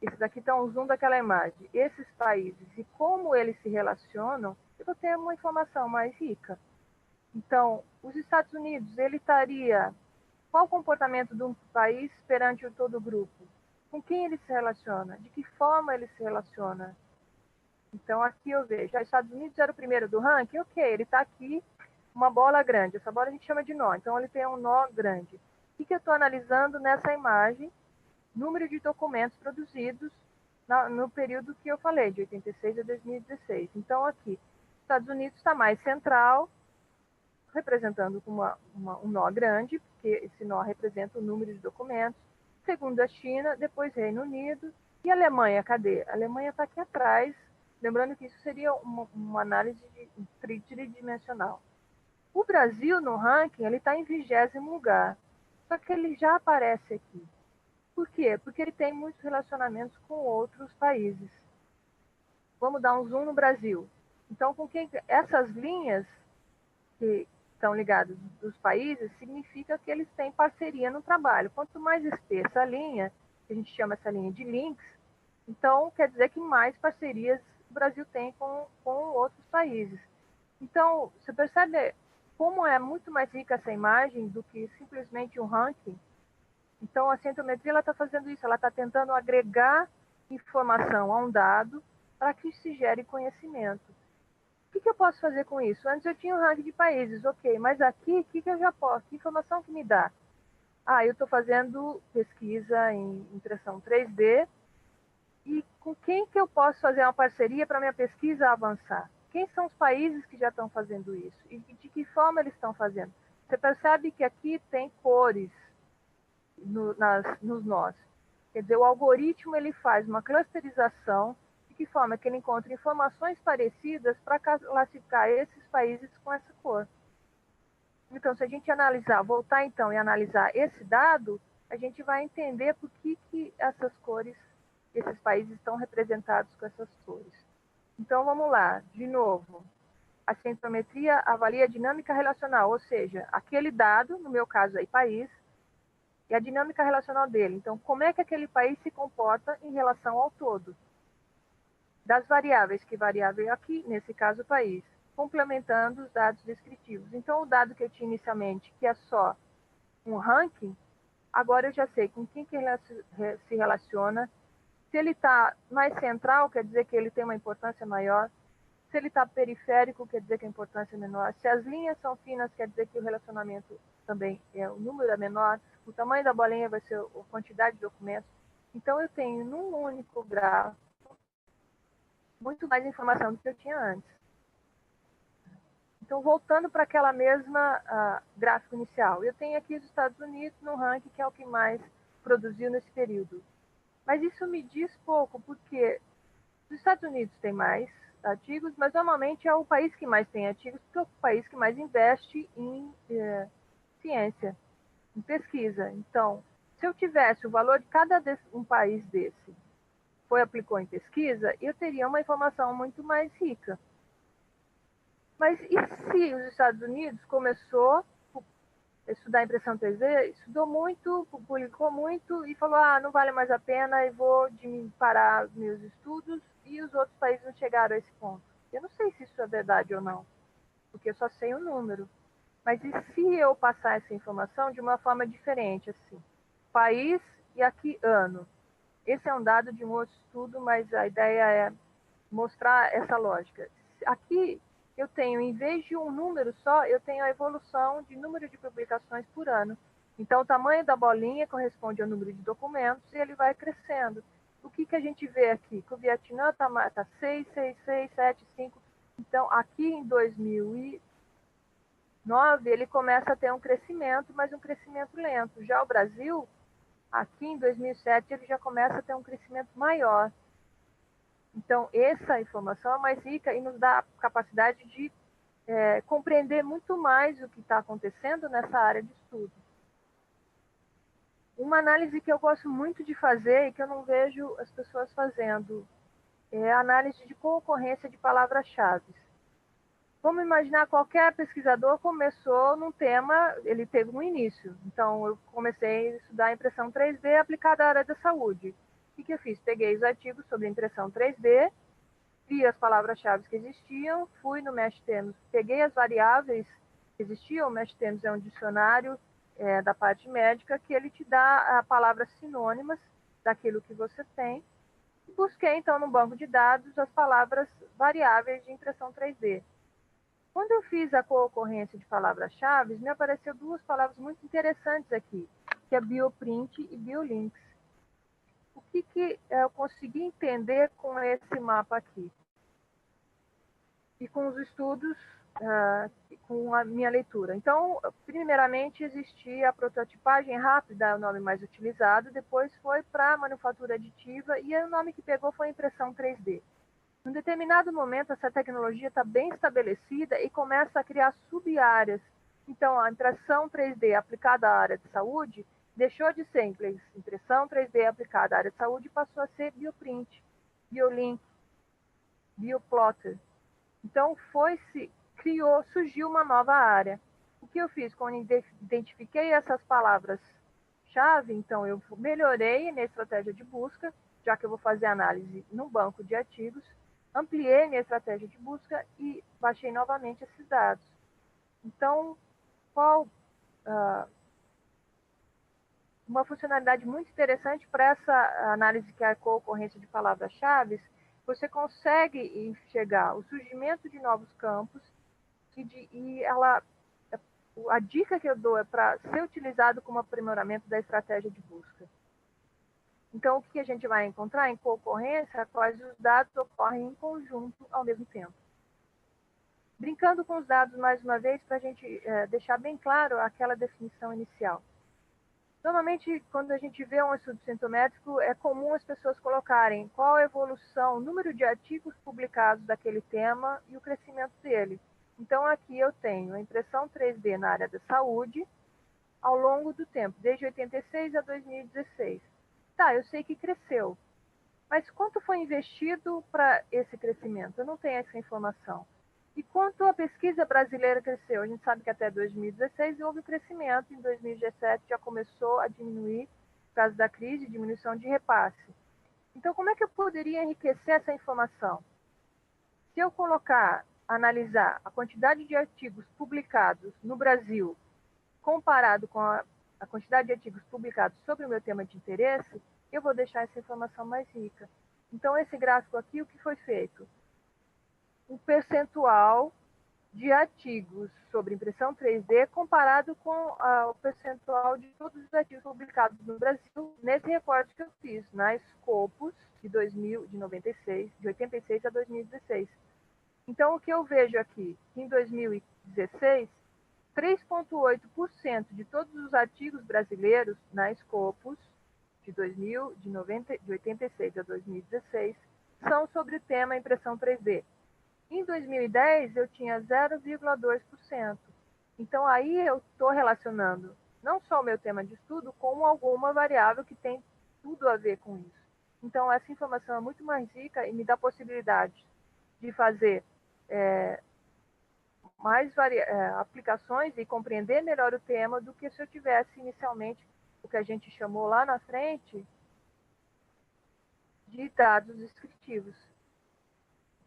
B: esse daqui está um zoom daquela imagem, esses países e como eles se relacionam, eu vou ter uma informação mais rica. Então, os Estados Unidos, ele estaria... Qual o comportamento de um país perante todo o grupo? Com quem ele se relaciona? De que forma ele se relaciona? Então, aqui eu vejo, os Estados Unidos era o primeiro do ranking, ok, ele está aqui, uma bola grande, essa bola a gente chama de nó, então ele tem um nó grande. O que eu estou analisando nessa imagem? Número de documentos produzidos no período que eu falei, de 86 a 2016. Então, aqui, Estados Unidos está mais central, representando um nó grande, porque esse nó representa o número de documentos. Segundo a China, depois Reino Unido. E a Alemanha, cadê? A Alemanha está aqui atrás, lembrando que isso seria uma análise tridimensional. O Brasil, no ranking, ele está em 20º lugar, só que ele já aparece aqui. Por quê? Porque ele tem muitos relacionamentos com outros países. Vamos dar um zoom no Brasil. Então, com quem essas linhas que estão ligadas dos países, significa que eles têm parceria no trabalho. Quanto mais espessa a linha, que a gente chama essa linha de links, então quer dizer que mais parcerias o Brasil tem com outros países. Então, você percebe como é muito mais rica essa imagem do que simplesmente um ranking? Então, a centrometria está fazendo isso, ela está tentando agregar informação a um dado para que se gere conhecimento. O que eu posso fazer com isso? Antes eu tinha um ranking de países, ok, mas aqui, o que eu já posso? Que informação que me dá? Eu estou fazendo pesquisa em impressão 3D e com quem que eu posso fazer uma parceria para minha pesquisa avançar? Quem são os países que já estão fazendo isso? E de que forma eles estão fazendo? Você percebe que aqui tem cores nos nós. Quer dizer, o algoritmo ele faz uma clusterização de que forma que ele encontra informações parecidas para classificar esses países com essa cor. Então, se a gente voltar então e analisar esse dado, a gente vai entender por que essas cores, esses países estão representados com essas cores. Então, vamos lá, de novo. A centrometria avalia a dinâmica relacional, ou seja, aquele dado, no meu caso aí, país, e a dinâmica relacional dele. Então, como é que aquele país se comporta em relação ao todo? Das variáveis, que variável aqui, nesse caso, o país, complementando os dados descritivos. Então, o dado que eu tinha inicialmente, que é só um ranking, agora eu já sei com quem que ele se relaciona. Se ele está mais central, quer dizer que ele tem uma importância maior. Se ele está periférico, quer dizer que a importância é menor. Se as linhas são finas, quer dizer que o relacionamento também o número é menor. O tamanho da bolinha vai ser a quantidade de documentos. Então, eu tenho num único gráfico muito mais informação do que eu tinha antes. Então, voltando para aquela mesma gráfico inicial, eu tenho aqui os Estados Unidos no ranking, que é o que mais produziu nesse período. Mas isso me diz pouco, porque os Estados Unidos têm mais artigos, mas normalmente é o país que mais tem artigos, porque é o país que mais investe em ciência, em pesquisa. Então, se eu tivesse o valor de cada um país desse aplicou em pesquisa, eu teria uma informação muito mais rica. Mas e se os Estados Unidos começou a estudar impressão 3D, estudou muito, publicou muito e falou, não vale mais a pena e vou parar meus estudos, e os outros países não chegaram a esse ponto. Eu não sei se isso é verdade ou não, porque eu só sei o número. Mas e se eu passar essa informação de uma forma diferente, assim? País e aqui ano. Esse é um dado de um outro estudo, mas a ideia é mostrar essa lógica. Aqui eu tenho, em vez de um número só, eu tenho a evolução de número de publicações por ano. Então, o tamanho da bolinha corresponde ao número de documentos e ele vai crescendo. O que, que a gente vê aqui? Que o Vietnã está 6, 6, 6, 7, 5. Então, aqui em 2009, ele começa a ter um crescimento, mas um crescimento lento. Já o Brasil, aqui em 2007, ele já começa a ter um crescimento maior. Então, essa informação é mais rica e nos dá a capacidade de compreender muito mais o que está acontecendo nessa área de estudo. Uma análise que eu gosto muito de fazer e que eu não vejo as pessoas fazendo é a análise de concorrência de palavras-chave. Vamos imaginar, qualquer pesquisador começou num tema, ele teve um início. Então, eu comecei a estudar impressão 3D aplicada à área da saúde. O que eu fiz? Peguei os artigos sobre impressão 3D, vi as palavras-chave que existiam, fui no Mesh Terms, peguei as variáveis que existiam. O Mesh Terms é um dicionário da parte médica que ele te dá palavras sinônimas daquilo que você tem. E busquei, então, no banco de dados as palavras variáveis de impressão 3D. Quando eu fiz a co-ocorrência de palavras-chave, me apareceu duas palavras muito interessantes aqui, que é bioprint e biolinks. O que eu consegui entender com esse mapa aqui? E com os estudos, com a minha leitura. Então, primeiramente, existia a prototipagem rápida, é o nome mais utilizado, depois foi para a manufatura aditiva, e o nome que pegou foi impressão 3D. Em um determinado momento, essa tecnologia está bem estabelecida e começa a criar sub-áreas. Então, a impressão 3D aplicada à área de saúde deixou de ser impressão 3D aplicada à área de saúde e passou a ser bioprint, biolink, bioplotter. Então, surgiu uma nova área. O que eu fiz? Quando identifiquei essas palavras-chave, então eu melhorei minha estratégia de busca, já que eu vou fazer análise num banco de artigos, ampliei minha estratégia de busca e baixei novamente esses dados. Então, uma funcionalidade muito interessante para essa análise que é a co-ocorrência de palavras-chave, você consegue enxergar o surgimento de novos campos a dica que eu dou é para ser utilizado como aprimoramento da estratégia de busca. Então, o que a gente vai encontrar em co-ocorrência, quais os dados ocorrem em conjunto ao mesmo tempo. Brincando com os dados mais uma vez, para a gente deixar bem claro aquela definição inicial. Normalmente, quando a gente vê um estudo sintométrico, é comum as pessoas colocarem qual a evolução, o número de artigos publicados daquele tema e o crescimento dele. Então, aqui eu tenho a impressão 3D na área da saúde ao longo do tempo, desde 86 a 2016. Tá, eu sei que cresceu, mas quanto foi investido para esse crescimento? Eu não tenho essa informação. E quanto a pesquisa brasileira cresceu? A gente sabe que até 2016 houve crescimento, em 2017 já começou a diminuir, por causa da crise, diminuição de repasse. Então, como é que eu poderia enriquecer essa informação? Se eu analisar a quantidade de artigos publicados no Brasil, comparado com a quantidade de artigos publicados sobre o meu tema de interesse, eu vou deixar essa informação mais rica. Então, esse gráfico aqui, o que foi feito? Um percentual de artigos sobre impressão 3D comparado com o percentual de todos os artigos publicados no Brasil nesse recorte que eu fiz, na Scopus de 96, de 86 a 2016. Então, o que eu vejo aqui, em 2016, 3,8% de todos os artigos brasileiros na Scopus de 86 a 2016 são sobre o tema impressão 3D. Em 2010, eu tinha 0,2%. Então, aí eu estou relacionando não só o meu tema de estudo, como alguma variável que tem tudo a ver com isso. Então, essa informação é muito mais rica e me dá possibilidade de fazer mais aplicações e compreender melhor o tema do que se eu tivesse inicialmente o que a gente chamou lá na frente de dados descritivos.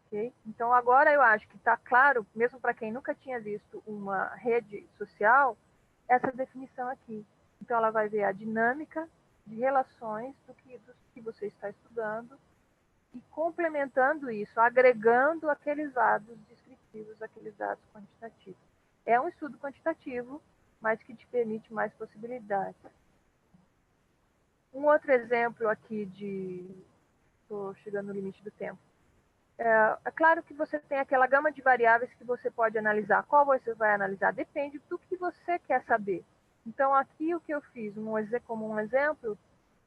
B: Okay? Então, agora eu acho que está claro, mesmo para quem nunca tinha visto uma rede social, essa definição aqui. Então, ela vai ver a dinâmica de relações do que você está estudando e complementando isso, agregando aqueles dados descritivos. qualitativos aqueles dados quantitativos. É um estudo quantitativo, mas que te permite mais possibilidades. Um outro exemplo aqui estou chegando no limite do tempo. É claro que você tem aquela gama de variáveis que você pode analisar. Qual você vai analisar? Depende do que você quer saber. Então, aqui o que eu fiz, como um exemplo,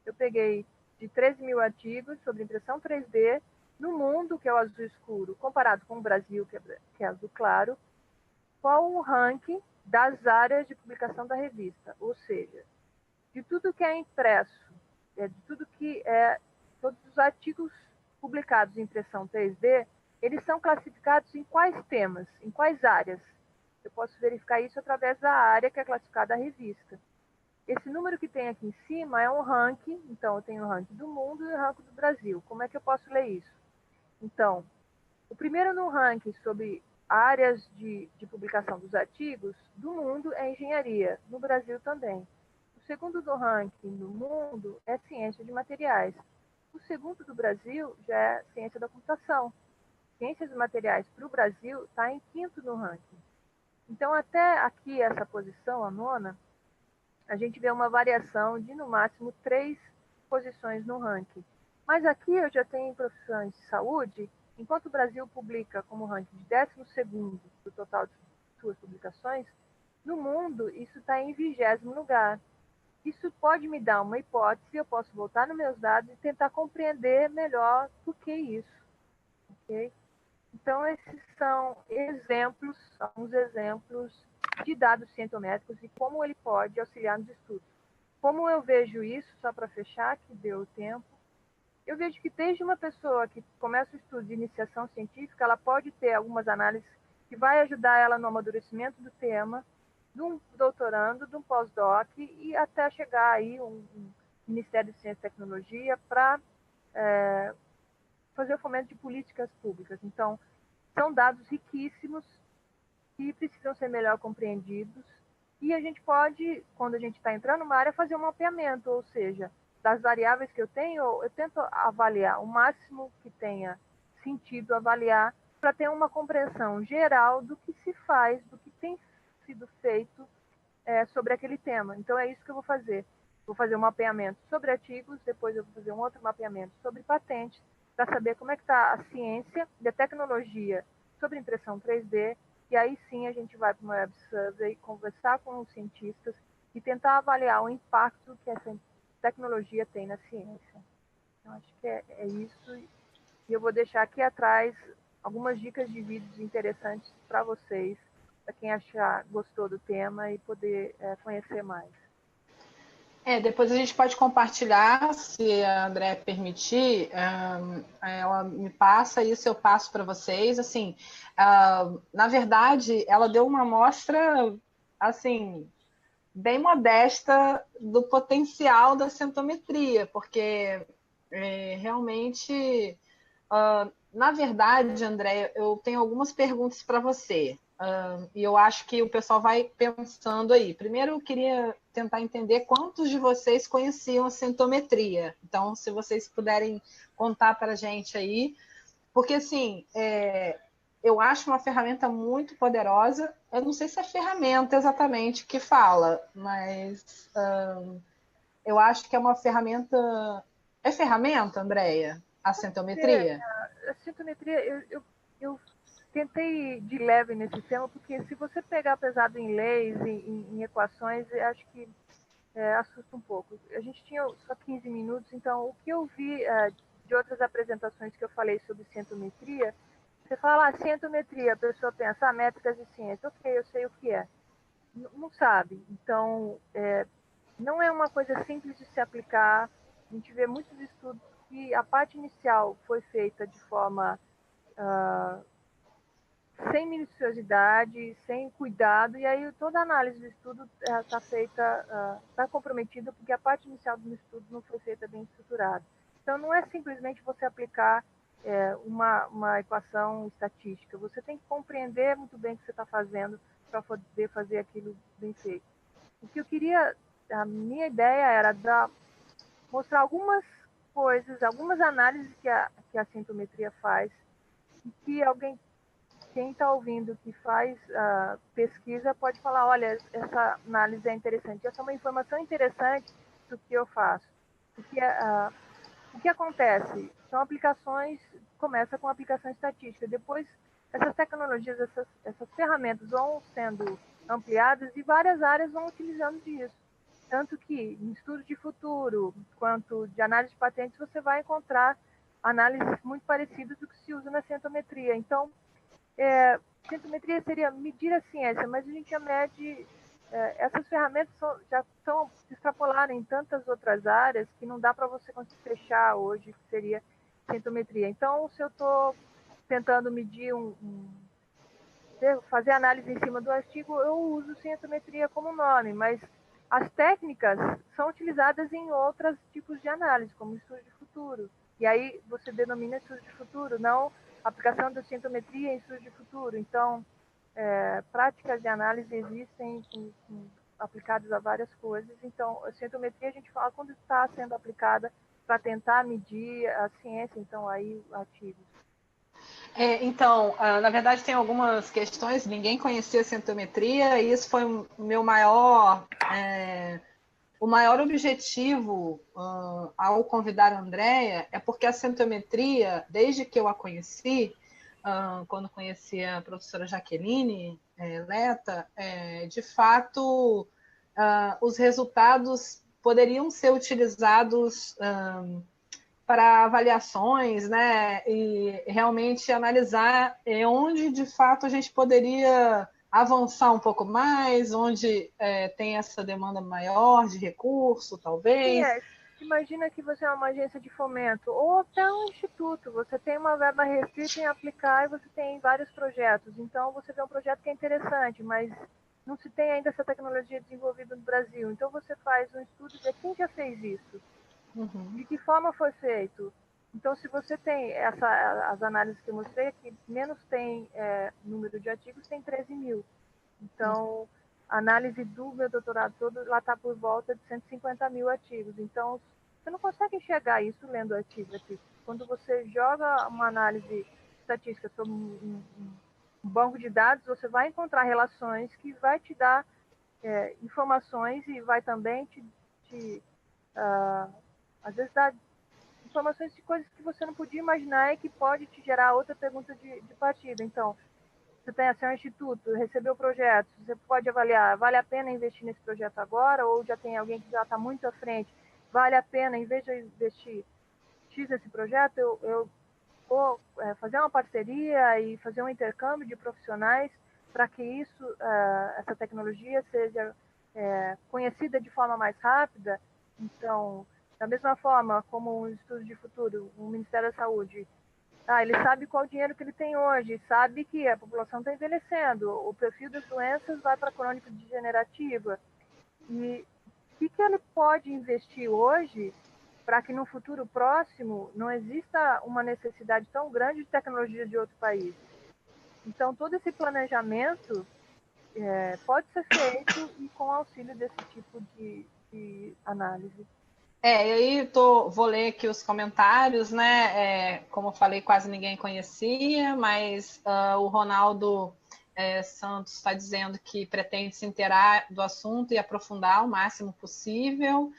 B: eu peguei de 13 mil artigos sobre impressão 3D no mundo, que é o azul escuro, comparado com o Brasil, que é azul claro, qual o ranking das áreas de publicação da revista. Ou seja, de tudo que é impresso, de tudo que todos os artigos publicados em impressão 3D, eles são classificados em quais temas, em quais áreas. Eu posso verificar isso através da área que é classificada a revista. Esse número que tem aqui em cima é um ranking, então eu tenho o ranking do mundo e o ranking do Brasil. Como é que eu posso ler isso? Então, o primeiro no ranking sobre áreas de publicação dos artigos do mundo é engenharia, no Brasil também. O segundo do ranking do mundo é ciência de materiais. O segundo do Brasil já é ciência da computação. Ciências de materiais para o Brasil está em quinto no ranking. Então, até aqui, essa posição, a nona, a gente vê uma variação de, no máximo, 3 posições no ranking. Mas aqui eu já tenho profissões de saúde, enquanto o Brasil publica como ranking de 12º do total de suas publicações, no mundo isso está em 20º lugar. Isso pode me dar uma hipótese, eu posso voltar nos meus dados e tentar compreender melhor por que isso. Okay? Então, esses são exemplos, alguns exemplos de dados cientométricos e como ele pode auxiliar nos estudos. Como eu vejo isso, só para fechar, que deu o tempo, eu vejo que desde uma pessoa que começa o estudo de iniciação científica, ela pode ter algumas análises que vai ajudar ela no amadurecimento do tema, de um doutorando, de um pós-doc e até chegar aí um Ministério de Ciência e Tecnologia para fazer o fomento de políticas públicas. Então, são dados riquíssimos que precisam ser melhor compreendidos e a gente pode, quando a gente está entrando numa área, fazer um mapeamento, ou seja, das variáveis que eu tenho, eu tento avaliar o máximo que tenha sentido avaliar para ter uma compreensão geral do que se faz, do que tem sido feito sobre aquele tema. Então, é isso que eu vou fazer. Vou fazer um mapeamento sobre artigos, depois eu vou fazer um outro mapeamento sobre patentes, para saber como é que está a ciência e a tecnologia sobre impressão 3D, e aí sim a gente vai para uma web survey, conversar com os cientistas e tentar avaliar o impacto que essa tecnologia tem na ciência. Então, acho que é isso, e eu vou deixar aqui atrás algumas dicas de vídeos interessantes para vocês, para quem achar gostou do tema e poder conhecer mais.
A: Depois a gente pode compartilhar, se a André permitir, ela me passa isso, eu passo para vocês. Assim, na verdade, ela deu uma amostra assim, bem modesta do potencial da centometria, porque realmente, na verdade, André, eu tenho algumas perguntas para você. E eu acho que o pessoal vai pensando aí. Primeiro, eu queria tentar entender quantos de vocês conheciam a centometria. Então, se vocês puderem contar para a gente aí. Porque, assim, eu acho uma ferramenta muito poderosa. Eu não sei se é ferramenta exatamente que fala, mas eu acho que é uma ferramenta... É ferramenta, Andréia? A centometria?
B: A centometria, eu tentei de leve nesse tema, porque se você pegar pesado em leis, em equações, eu acho que assusta um pouco. A gente tinha só 15 minutos, então o que eu vi de outras apresentações que eu falei sobre centometria, você fala centometria, a pessoa pensa, métricas de ciência, ok, eu sei o que é. Não sabe. Então, não é uma coisa simples de se aplicar. A gente vê muitos estudos que a parte inicial foi feita de forma sem minuciosidade, sem cuidado, e aí toda a análise do estudo está feita, está comprometida porque a parte inicial do estudo não foi feita bem estruturada. Então, não é simplesmente você aplicar uma equação estatística, você tem que compreender muito bem o que você está fazendo para poder fazer aquilo bem feito. O que eu queria, a minha ideia era mostrar algumas coisas, algumas análises que a centometria faz, e que alguém quem está ouvindo que faz pesquisa pode falar, olha, essa análise é interessante. Essa é uma informação interessante do que eu faço. O que acontece? São aplicações, começa com aplicação estatística. Depois, essas tecnologias, essas ferramentas vão sendo ampliadas e várias áreas vão utilizando disso. Tanto que, em estudo de futuro, quanto de análise de patentes, você vai encontrar análises muito parecidas do que se usa na cientometria. Então, cientometria seria medir a ciência, mas a gente já mede. Essas ferramentas já estão extrapoladas em tantas outras áreas que não dá para você conseguir fechar hoje, que seria cientometria. Então, se eu estou tentando medir fazer análise em cima do artigo, eu uso cientometria como nome, mas as técnicas são utilizadas em outros tipos de análise, como estudo de futuro. E aí você denomina estudo de futuro, não aplicação da cientometria em estudo de futuro. Então, práticas de análise existem aplicadas a várias coisas. Então, a cientometria a gente fala quando está sendo aplicada para tentar medir a ciência, então aí artigos.
A: Então, na verdade, tem algumas questões. Ninguém conhecia a cientometria, e isso foi o meu maior objetivo ao convidar a Andréia, é porque a cientometria, desde que eu a conheci, quando conheci a professora Jaqueline Leta, de fato, os resultados poderiam ser utilizados para avaliações, né, e realmente analisar onde, de fato, a gente poderia avançar um pouco mais, onde tem essa demanda maior de recurso, talvez.
B: Sim, imagina que você é uma agência de fomento ou até um instituto, você tem uma verba restrita em aplicar e você tem vários projetos. Então, você vê um projeto que é interessante, mas não se tem ainda essa tecnologia desenvolvida no Brasil. Então, você faz um estudo de quem já fez isso, de que forma foi feito. Então, se você tem as análises que eu mostrei aqui, menos tem número de artigos, tem 13 mil. Então, a análise do meu doutorado todo, lá está por volta de 150 mil artigos. Então, você não consegue enxergar isso lendo artigo aqui. Quando você joga uma análise estatística sobre um banco de dados, você vai encontrar relações que vai te dar informações e vai também às vezes, dar informações de coisas que você não podia imaginar e que pode te gerar outra pergunta de partida. Então, você tem um instituto, recebeu projetos, você pode avaliar, vale a pena investir nesse projeto agora ou já tem alguém que já está muito à frente, vale a pena, em vez de investir X nesse projeto, eu vou fazer uma parceria e fazer um intercâmbio de profissionais para que essa tecnologia seja conhecida de forma mais rápida. Então, da mesma forma como um estudo de futuro, o Ministério da Saúde, ele sabe qual o dinheiro que ele tem hoje, sabe que a população está envelhecendo, o perfil das doenças vai para a crônica degenerativa. E o que ele pode investir hoje para que no futuro próximo não exista uma necessidade tão grande de tecnologia de outro país? Então, todo esse planejamento pode ser feito e com auxílio desse tipo de análise.
A: E aí vou ler aqui os comentários, né? Como eu falei, quase ninguém conhecia, mas o Ronaldo Santos está dizendo que pretende se inteirar do assunto e aprofundar o máximo possível.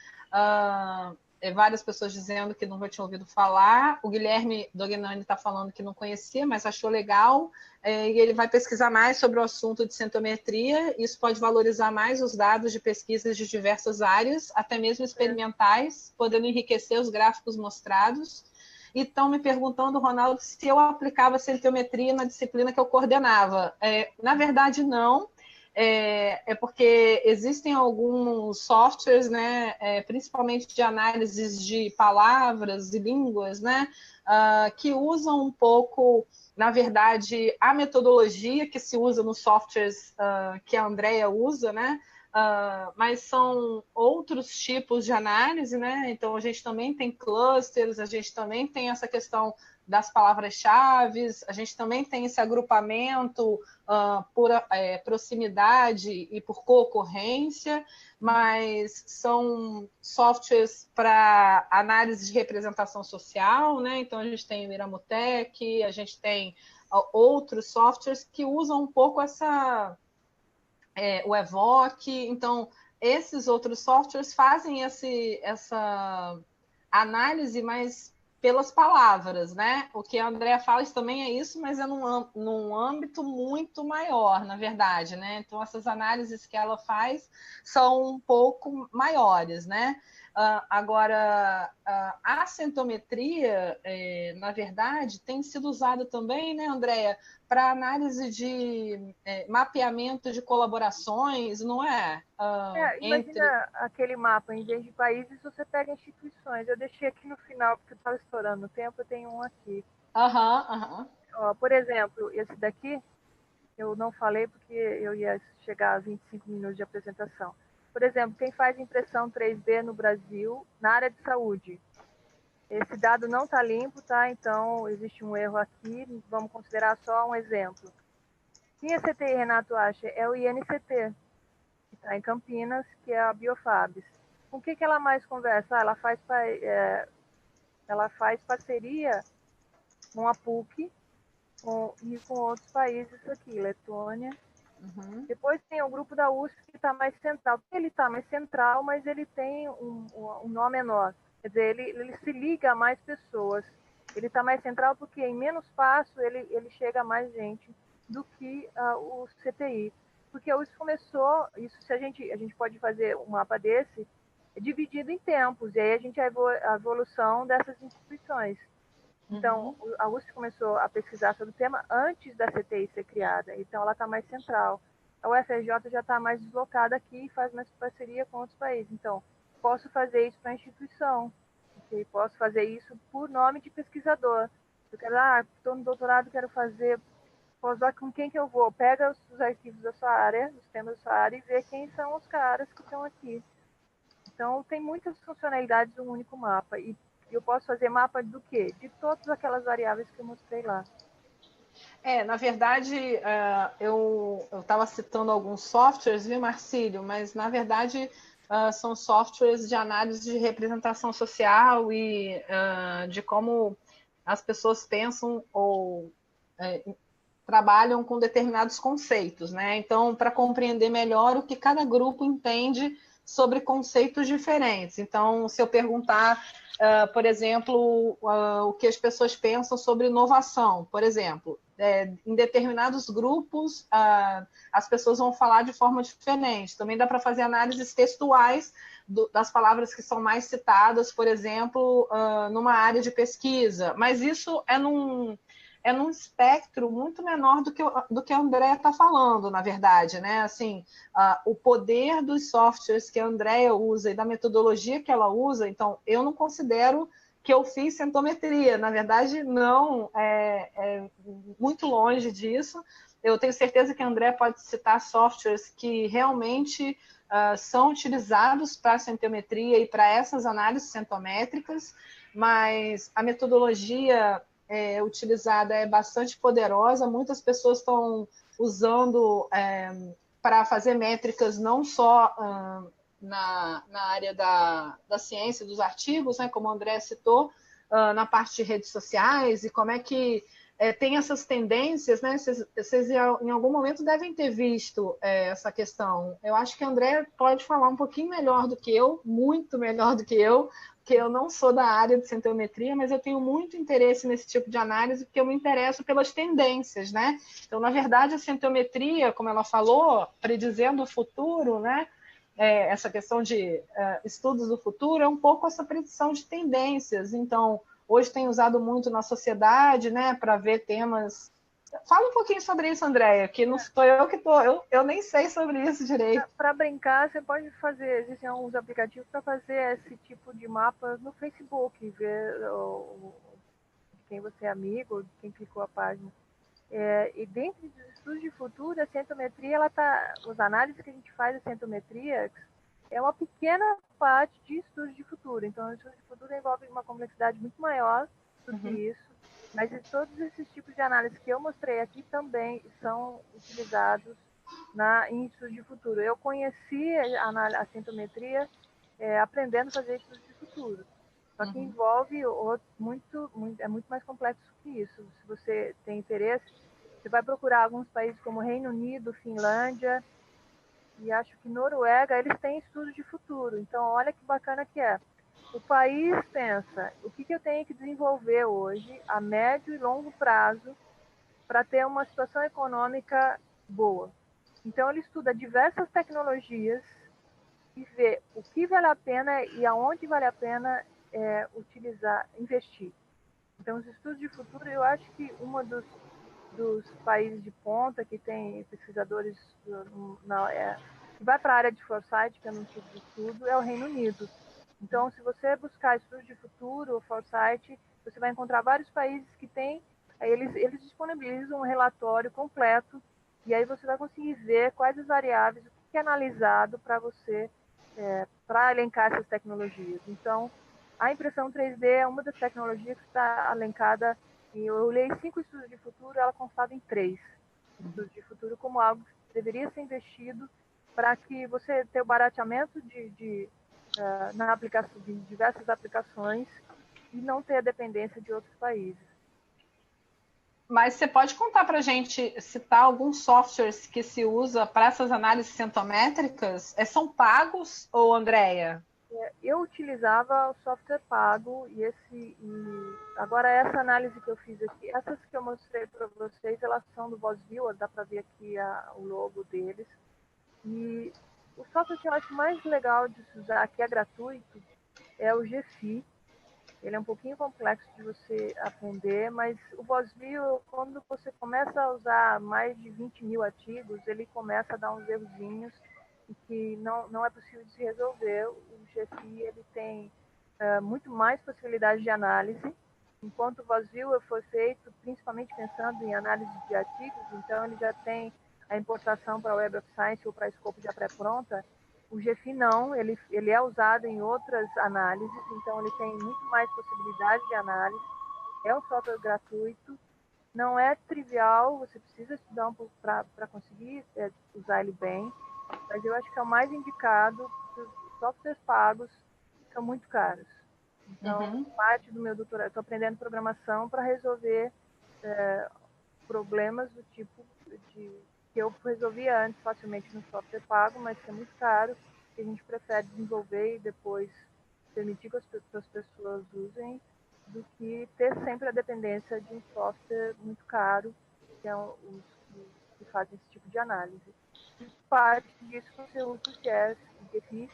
A: Várias pessoas dizendo que nunca tinham ouvido falar. O Guilherme Dognani está falando que não conhecia, mas achou legal. E ele vai pesquisar mais sobre o assunto de cientometria. Isso pode valorizar mais os dados de pesquisas de diversas áreas, até mesmo experimentais, podendo enriquecer os gráficos mostrados. E estão me perguntando, Ronaldo, se eu aplicava cientometria na disciplina que eu coordenava. Na verdade, não. Porque existem alguns softwares, né, principalmente de análises de palavras e línguas, né, que usam um pouco, na verdade, a metodologia que se usa nos softwares que a Andréia usa, né, mas são outros tipos de análise, né? Então a gente também tem clusters, a gente também tem essa questão das palavras-chave, a gente também tem esse agrupamento por proximidade e por concorrência, mas são softwares para análise de representação social, né? Então a gente tem o Miramotec, a gente tem outros softwares que usam um pouco o Evoque. Então, esses outros softwares fazem essa análise mais pelas palavras, né? O que a Andrea fala também é isso, mas é num âmbito muito maior, na verdade, né? Então, essas análises que ela faz são um pouco maiores, né? Agora, a centometria, na verdade, tem sido usada também, né, Andrea, para análise de mapeamento de colaborações, não é?
B: Imagina aquele mapa, em vez de países, você pega instituições. Eu deixei aqui no final, porque estava estourando o tempo, eu tenho um aqui. Ó, por exemplo, esse daqui, eu não falei porque eu ia chegar a 25 minutos de apresentação. Por exemplo, quem faz impressão 3D no Brasil, na área de saúde. Esse dado não está limpo, tá? Então, existe um erro aqui, vamos considerar só um exemplo. Quem é CTI, Renato acha? É o INCT, que está em Campinas, que é a Biofabs. Com o que ela mais conversa? Ela faz parceria com a PUC e com outros países aqui, Letônia. Depois tem o grupo da USP, que está mais central. Ele está mais central, mas ele tem um nó menor. Quer dizer, ele se liga a mais pessoas. Ele está mais central porque em menos passo ele chega a mais gente do que o CTI. Porque a USP começou, isso se a gente pode fazer um mapa desse, dividido em tempos, e aí a gente a evolução dessas instituições. Então, a USP começou a pesquisar sobre o tema antes da CTI ser criada, então ela está mais central. A UFRJ já está mais deslocada aqui e faz mais parceria com outros países. Então, posso fazer isso para a instituição, okay? Posso fazer isso por nome de pesquisador. Eu quero, estou no doutorado, quero fazer pós-doc, com quem que eu vou? Pega os arquivos da sua área, os temas da sua área, e vê quem são os caras que estão aqui. Então, tem muitas funcionalidades do único mapa. E eu posso fazer mapa do quê? De todas aquelas variáveis que eu mostrei lá.
A: Na verdade, eu estava citando alguns softwares, viu, Marcílio? Mas, na verdade, são softwares de análise de representação social e de como as pessoas pensam ou trabalham com determinados conceitos, né? Então, para compreender melhor o que cada grupo entende sobre conceitos diferentes. Então, se eu perguntar, por exemplo, o que as pessoas pensam sobre inovação, por exemplo, em determinados grupos, as pessoas vão falar de forma diferente. Também dá para fazer análises textuais das palavras que são mais citadas, por exemplo, numa área de pesquisa. Mas isso é num espectro muito menor do que a Andrea está falando, na verdade, né? Assim, o poder dos softwares que a Andrea usa e da metodologia que ela usa, então, eu não considero que eu fiz centometria, na verdade, não, é muito longe disso. Eu tenho certeza que a Andrea pode citar softwares que realmente são utilizados para a centometria e para essas análises centométricas, mas a metodologia utilizada é bastante poderosa, muitas pessoas estão usando para fazer métricas não só na área da ciência, dos artigos, né, como o André citou, na parte de redes sociais, e como é que tem essas tendências, né? Vocês em algum momento devem ter visto essa questão. Eu acho que o André pode falar um pouquinho melhor do que eu, muito melhor do que eu, porque eu não sou da área de centometria, mas eu tenho muito interesse nesse tipo de análise, porque eu me interesso pelas tendências, né? Então, na verdade, a centometria, como ela falou, predizendo o futuro, né? Essa questão de estudos do futuro é um pouco essa predição de tendências. Então, hoje tem usado muito na sociedade, né, para ver temas. Fala um pouquinho sobre isso, Andréia, que não sou eu que estou, eu nem sei sobre isso direito.
B: Para brincar, você pode fazer, existem alguns aplicativos para fazer esse tipo de mapa no Facebook, ver quem você é amigo, quem clicou a página. E dentro dos estudos de futuro, a centometria, as análises que a gente faz da centometria é uma pequena parte de estudos de futuro. Então, o estudo de futuro envolve uma complexidade muito maior do que isso, mas todos esses tipos de análise que eu mostrei aqui também são utilizados em estudos de futuro. Eu conheci a centometria aprendendo a fazer estudos de futuro. Só que envolve é muito mais complexo que isso. Se você tem interesse, você vai procurar alguns países como Reino Unido, Finlândia e acho que Noruega, eles têm estudo de futuro. Então, olha que bacana que é. O país pensa, o que eu tenho que desenvolver hoje, a médio e longo prazo, para ter uma situação econômica boa. Então, ele estuda diversas tecnologias e vê o que vale a pena e aonde vale a pena utilizar, investir. Então, os estudos de futuro, eu acho que dos países de ponta que tem pesquisadores que vai para a área de foresight, que é um tipo de estudo, é o Reino Unido. Então, se você buscar estudos de futuro ou foresight, você vai encontrar vários países que têm, eles disponibilizam um relatório completo e aí você vai conseguir ver quais as variáveis, o que é analisado para você, para elencar essas tecnologias. Então, a impressão 3D é uma das tecnologias que está elencada. Eu olhei 5 estudos de futuro, ela constava em 3 estudos de futuro como algo que deveria ser investido para que você tenha o barateamento na aplicação de diversas aplicações e não ter a dependência de outros países.
A: Mas você pode contar para a gente, citar alguns softwares que se usa para essas análises centométricas? São pagos ou, Andréia?
B: Eu utilizava o software pago agora essa análise que eu fiz aqui, essas que eu mostrei para vocês, elas são do VozViewer, dá para ver aqui o logo deles. E o software que eu acho mais legal de se usar, que é gratuito, é o GFI. Ele é um pouquinho complexo de você aprender, mas o VozViewer, quando você começa a usar mais de 20 mil artigos, ele começa a dar uns errozinhos e que não é possível de se resolver. O GFI ele tem muito mais possibilidades de análise, enquanto o VozViewer foi feito principalmente pensando em análise de artigos, então ele já tem a importação para Web of Science ou para escopo já pré-pronta. O GFI não, ele é usado em outras análises, então ele tem muito mais possibilidade de análise. É um software gratuito, não é trivial, você precisa estudar um pouco para conseguir usar ele bem, mas eu acho que é o mais indicado, porque os softwares pagos são muito caros. Então, parte do meu doutorado, estou aprendendo programação para resolver problemas do tipo que eu resolvia antes facilmente no software pago, mas que é muito caro, que a gente prefere desenvolver e depois permitir que as pessoas usem, do que ter sempre a dependência de um software muito caro, que é os que fazem esse tipo de análise. E parte disso você usa o GFI,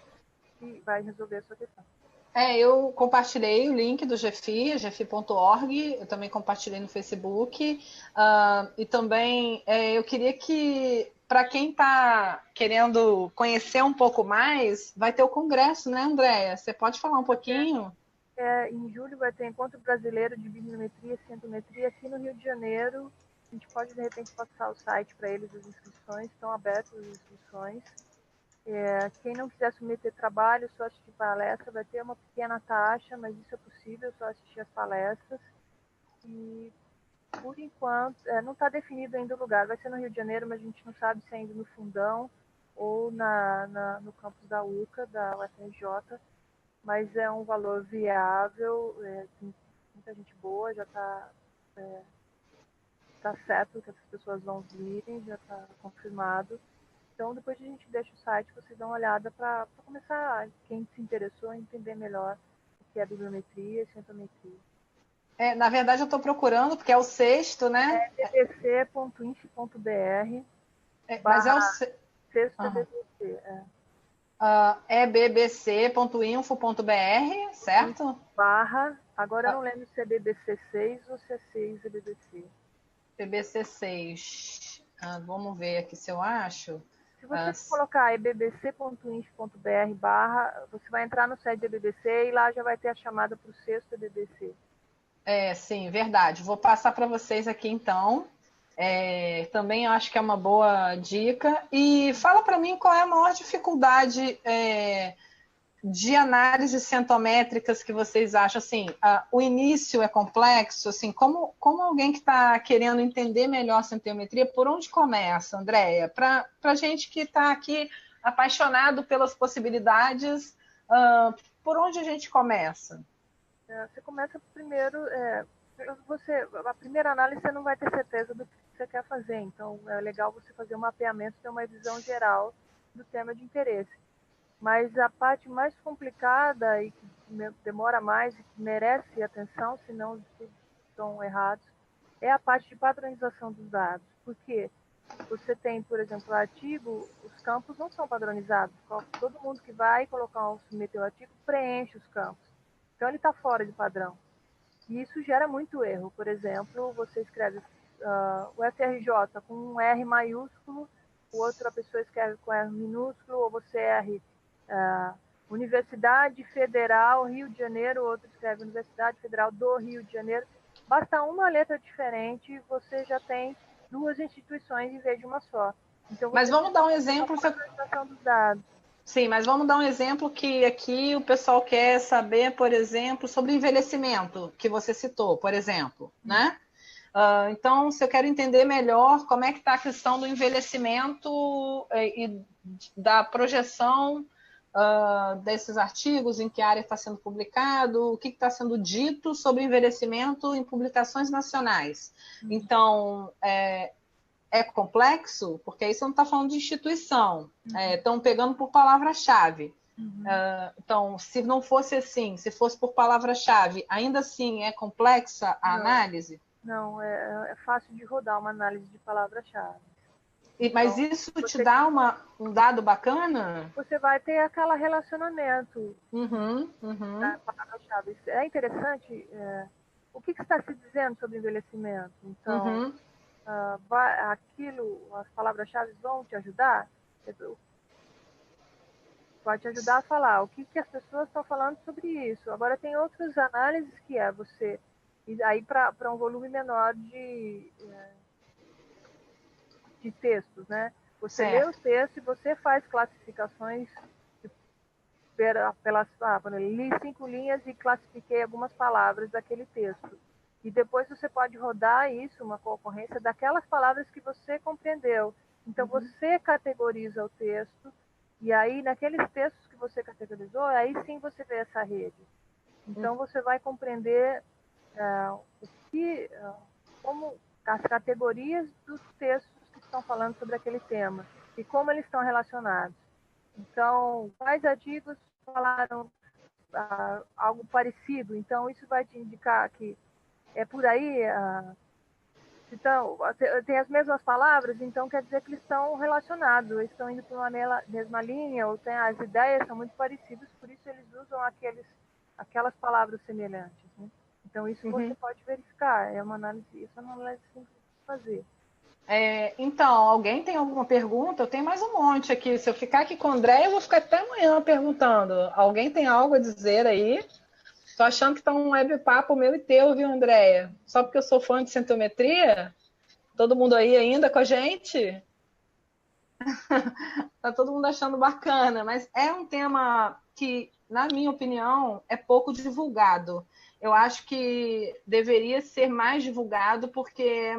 B: que vai resolver a sua questão.
A: Eu compartilhei o link do GFI, gfi.org, eu também compartilhei no Facebook, e também eu queria que, para quem está querendo conhecer um pouco mais, vai ter o congresso, né, Andréia? Você pode falar um pouquinho?
B: Em julho vai ter Encontro Brasileiro de Bibliometria e Centometria aqui no Rio de Janeiro. A gente pode, de repente, passar o site para eles, as inscrições, estão abertas as inscrições. Quem não quiser submeter trabalho, só assistir palestra, vai ter uma pequena taxa, mas isso é possível, só assistir as palestras. E, por enquanto, não está definido ainda o lugar. Vai ser no Rio de Janeiro, mas a gente não sabe se é ainda no Fundão ou no campus da UCA, da UFRJ. Mas é um valor viável, tem muita gente boa, já está certo que essas pessoas vão virem, já está confirmado. Então, depois a gente deixa o site, vocês dão uma olhada para começar, quem se interessou, a entender melhor o que é bibliometria e centometria.
A: Na verdade, eu estou procurando, porque é o sexto, né?
B: bbc.inf.br
A: Mas é o
B: sexto BBC,
A: bbc.info.br, certo?
B: agora eu não lembro se é BBC 6 ou se é 6 é BBC.
A: BBC 6. Vamos ver aqui se eu acho.
B: Se você colocar bbc.inf.br/, você vai entrar no site da BBC e lá já vai ter a chamada para o sexto BBC.
A: Sim, verdade. Vou passar para vocês aqui então. Também acho que é uma boa dica. E fala para mim qual é a maior dificuldade de análises centométricas que vocês acham. Assim, o início é complexo. Assim, como alguém que está querendo entender melhor a centometria, por onde começa, Andréia? Para a gente que está aqui apaixonado pelas possibilidades, por onde a gente começa?
B: Você começa primeiro, a primeira análise você não vai ter certeza do que você quer fazer, então é legal você fazer um mapeamento, ter uma visão geral do tema de interesse. Mas a parte mais complicada e que demora mais e que merece atenção, senão os estudos estão errados, é a parte de padronização dos dados. Por quê? Você tem, por exemplo, o artigo, os campos não são padronizados. Todo mundo que vai submeter o artigo preenche os campos. Então, ele está fora de padrão. E isso gera muito erro. Por exemplo, você escreve o FRJ com um R maiúsculo, outra pessoa escreve com R minúsculo, ou você R Universidade Federal Rio de Janeiro, outro escreve Universidade Federal do Rio de Janeiro. Basta uma letra diferente, você já tem duas instituições em vez de uma só. Então,
A: Mas vamos dar um exemplo.
B: Dos dados.
A: Sim, mas vamos dar um exemplo que aqui o pessoal quer saber, por exemplo, sobre envelhecimento, que você citou, por exemplo, né? Então, se eu quero entender melhor como é que está a questão do envelhecimento e da projeção desses artigos, em que área está sendo publicado, o que está sendo dito sobre envelhecimento em publicações nacionais. Então, é complexo, porque aí você não está falando de instituição, estão pegando por palavra-chave. Então, se não fosse assim, se fosse por palavra-chave, ainda assim é complexa a análise?
B: Não, é fácil de rodar uma análise de palavra-chave.
A: Mas isso te dá um dado bacana?
B: Você vai ter aquele relacionamento
A: da
B: palavra-chave. É interessante o que está se dizendo sobre envelhecimento. Então, as palavras-chave vão te ajudar? Pode te ajudar a falar o que as pessoas estão falando sobre isso. Agora, tem outras análises que você... E aí, para um volume menor de textos, né? Você lê o texto e você faz classificações li 5 linhas e classifiquei algumas palavras daquele texto. E depois você pode rodar isso, uma concorrência daquelas palavras que você compreendeu. Então, você categoriza o texto, e aí, naqueles textos que você categorizou, aí sim você vê essa rede. Então, você vai compreender como as categorias dos textos que estão falando sobre aquele tema e como eles estão relacionados. Então, quais artigos falaram algo parecido? Então, isso vai te indicar que é por aí. Então, tem as mesmas palavras, então quer dizer que eles estão relacionados, eles estão indo para uma mesma linha, ou as ideias são muito parecidas, por isso eles usam aquelas palavras semelhantes. Né? Então, isso você pode verificar, isso é uma análise simples de fazer.
A: Então, alguém tem alguma pergunta? Eu tenho mais um monte aqui. Se eu ficar aqui com o André, eu vou ficar até amanhã perguntando. Alguém tem algo a dizer aí? Tô achando que tá um web papo meu e teu, viu, Andréia? Só porque eu sou fã de centometria? Todo mundo aí ainda com a gente? Tá todo mundo achando bacana, mas é um tema que, na minha opinião, é pouco divulgado. Eu acho que deveria ser mais divulgado porque é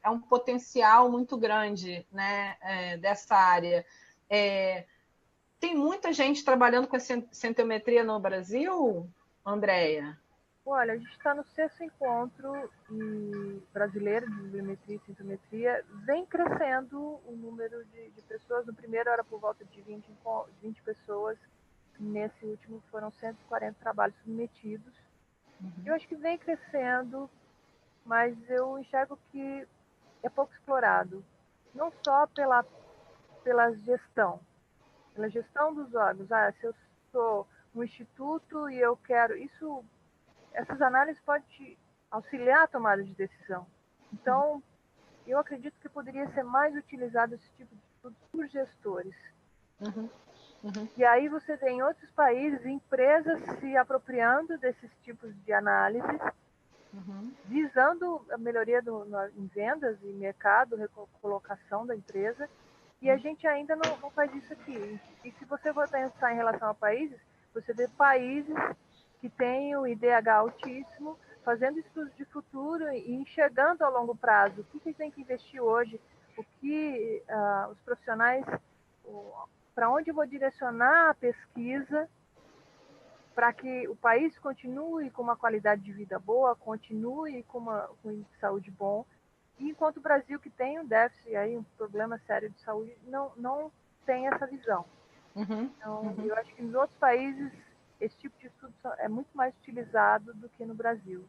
A: um potencial muito grande, né, dessa área. Tem muita gente trabalhando com centometria no Brasil, Andréia?
B: Olha, a gente está no 6º encontro brasileiro de biometria e sintometria. Vem crescendo o número de pessoas. No primeiro era por volta de 20 pessoas. Nesse último foram 140 trabalhos submetidos. Eu acho que vem crescendo, mas eu enxergo que é pouco explorado. Não só pela gestão dos órgãos. Se eu sou um instituto e eu quero... Essas análises podem te auxiliar a tomada de decisão. Então, eu acredito que poderia ser mais utilizado esse tipo de estudo por gestores. E aí você vê em outros países empresas se apropriando desses tipos de análises, visando a melhoria em vendas e mercado, recolocação da empresa, e a gente ainda não faz isso aqui. E se você for pensar em relação a países, você vê países que têm o IDH altíssimo, fazendo estudos de futuro e enxergando a longo prazo o que tem que investir hoje, o que os profissionais, para onde eu vou direcionar a pesquisa para que o país continue com uma qualidade de vida boa, continue com um índice de saúde bom, e enquanto o Brasil, que tem um déficit, aí, um problema sério de saúde, não tem essa visão. Então, eu acho que nos outros países esse tipo de estudo é muito mais utilizado do que no Brasil.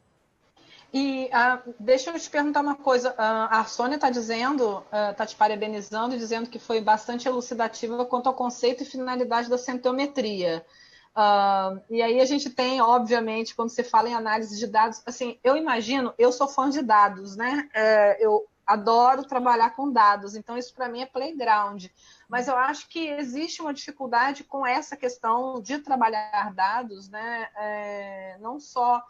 A: E deixa eu te perguntar uma coisa. A Sônia está dizendo, está te parabenizando, dizendo que foi bastante elucidativa quanto ao conceito e finalidade da centometria. E aí a gente tem, obviamente, quando você fala em análise de dados, assim, eu imagino, eu sou fã de dados, né? Eu adoro trabalhar com dados, então isso para mim é playground. Mas eu acho que existe uma dificuldade com essa questão de trabalhar dados, né? Não só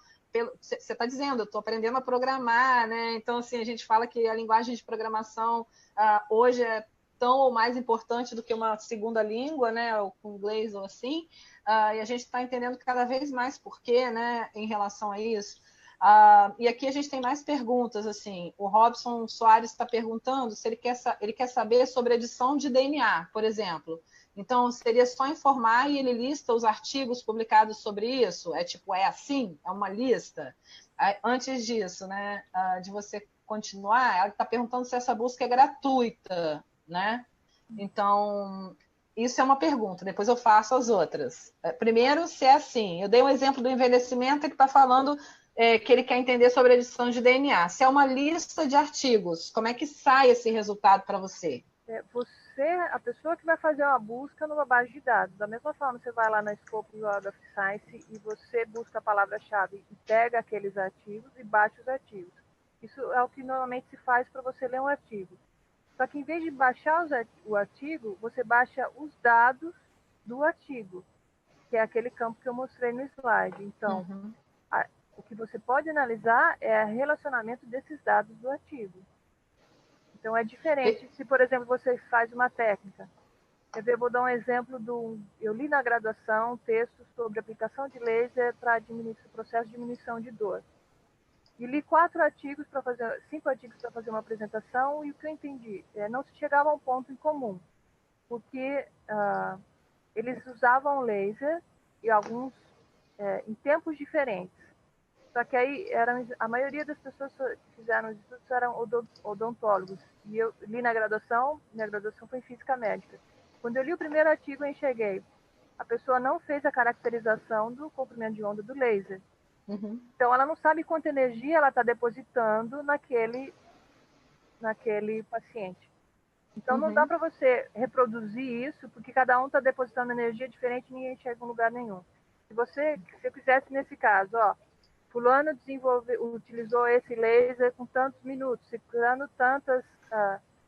A: você está dizendo, eu estou aprendendo a programar, né? Então, assim, a gente fala que a linguagem de programação hoje é tão ou mais importante do que uma segunda língua, né? Ou com inglês ou assim. E a gente está entendendo cada vez mais por quê, né? Em relação a isso. E aqui a gente tem mais perguntas, assim. O Robson Soares está perguntando se ele quer saber sobre edição de DNA, por exemplo. Então, seria só informar e ele lista os artigos publicados sobre isso? É assim? É uma lista? Antes disso, né, de você continuar, ela está perguntando se essa busca é gratuita, né? Então, isso é uma pergunta, depois eu faço as outras. Primeiro, se é assim. Eu dei um exemplo do envelhecimento, ele está falando que ele quer entender sobre a edição de DNA. Se é uma lista de artigos, como é que sai esse resultado para você?
B: A pessoa que vai fazer uma busca numa base de dados. Da mesma forma, você vai lá na Scope Web of Science e você busca a palavra-chave e pega aqueles artigos e baixa os artigos. Isso é o que normalmente se faz para você ler um artigo. Só que em vez de baixar o artigo, você baixa os dados do artigo, que é aquele campo que eu mostrei no slide. Então, o que você pode analisar é o relacionamento desses dados do artigo. Então, é diferente se, por exemplo, você faz uma técnica. Eu vou dar um exemplo eu li na graduação textos sobre aplicação de laser para o processo de diminuição de dor. E li 5 artigos para fazer uma apresentação, e o que eu entendi não se chegava a um ponto em comum, porque eles usavam laser e alguns em tempos diferentes. Só que aí a maioria das pessoas que fizeram os estudos eram odontólogos. E eu li na graduação, minha graduação foi em física médica. Quando eu li o primeiro artigo, eu enxerguei. A pessoa não fez a caracterização do comprimento de onda do laser. Então, ela não sabe quanta energia ela está depositando naquele paciente. Então, não dá para você reproduzir isso, porque cada um está depositando energia diferente e ninguém chega em lugar nenhum. Se eu quisesse, nesse caso, fulano utilizou esse laser com tantos minutos, ciclando tantas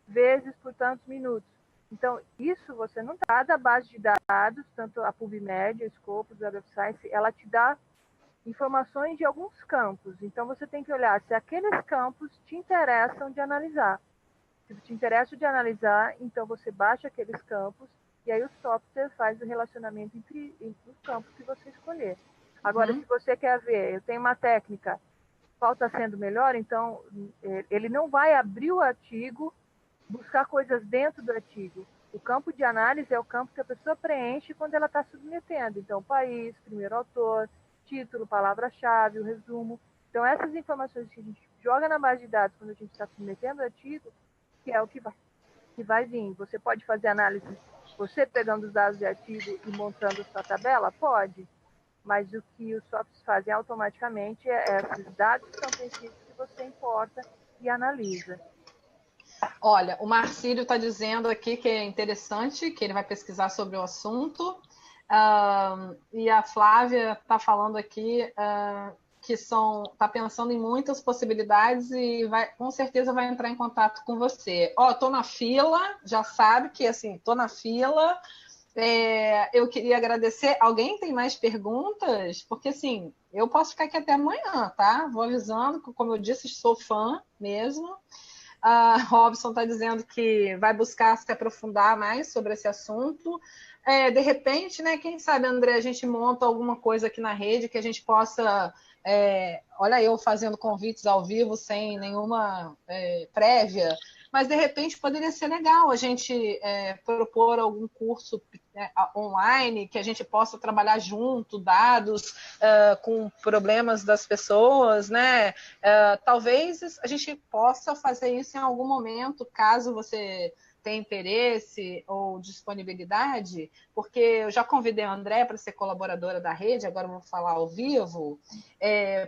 B: vezes por tantos minutos. Então, isso você não dá. Cada base de dados, tanto a PubMed, a Scopus, a Web of Science, ela te dá informações de alguns campos. Então, você tem que olhar se aqueles campos te interessam de analisar. Se te interessa de analisar, então você baixa aqueles campos e aí o software faz o relacionamento entre os campos que você escolher. Agora, se você quer ver, eu tenho uma técnica, qual está sendo melhor, então ele não vai abrir o artigo, buscar coisas dentro do artigo. O campo de análise é o campo que a pessoa preenche quando ela está submetendo. Então, país, primeiro autor, título, palavra-chave, o resumo. Então, essas informações que a gente joga na base de dados quando a gente está submetendo o artigo, que é o que vai vir. Você pode fazer análise, você pegando os dados de artigo e montando sua tabela? Pode. Mas o que os softwares fazem automaticamente esses dados são precisos que você importa e analisa.
A: Olha, o Marcílio está dizendo aqui que é interessante, que ele vai pesquisar sobre o assunto. E a Flávia está falando aqui que está pensando em muitas possibilidades e com certeza vai entrar em contato com você. Estou na fila, já sabe que assim, estou na fila. Eu queria agradecer. Alguém tem mais perguntas? Porque assim, eu posso ficar aqui até amanhã, tá? Vou avisando, como eu disse, sou fã mesmo. Robson está dizendo que vai buscar se aprofundar mais sobre esse assunto. De repente, né, quem sabe, André, a gente monta alguma coisa aqui na rede que a gente possa... olha eu fazendo convites ao vivo sem nenhuma prévia, mas de repente poderia ser legal a gente propor algum curso online que a gente possa trabalhar junto, dados com problemas das pessoas, né? Talvez a gente possa fazer isso em algum momento, caso você tenha interesse ou disponibilidade, porque eu já convidei a André para ser colaboradora da rede, agora eu vou falar ao vivo,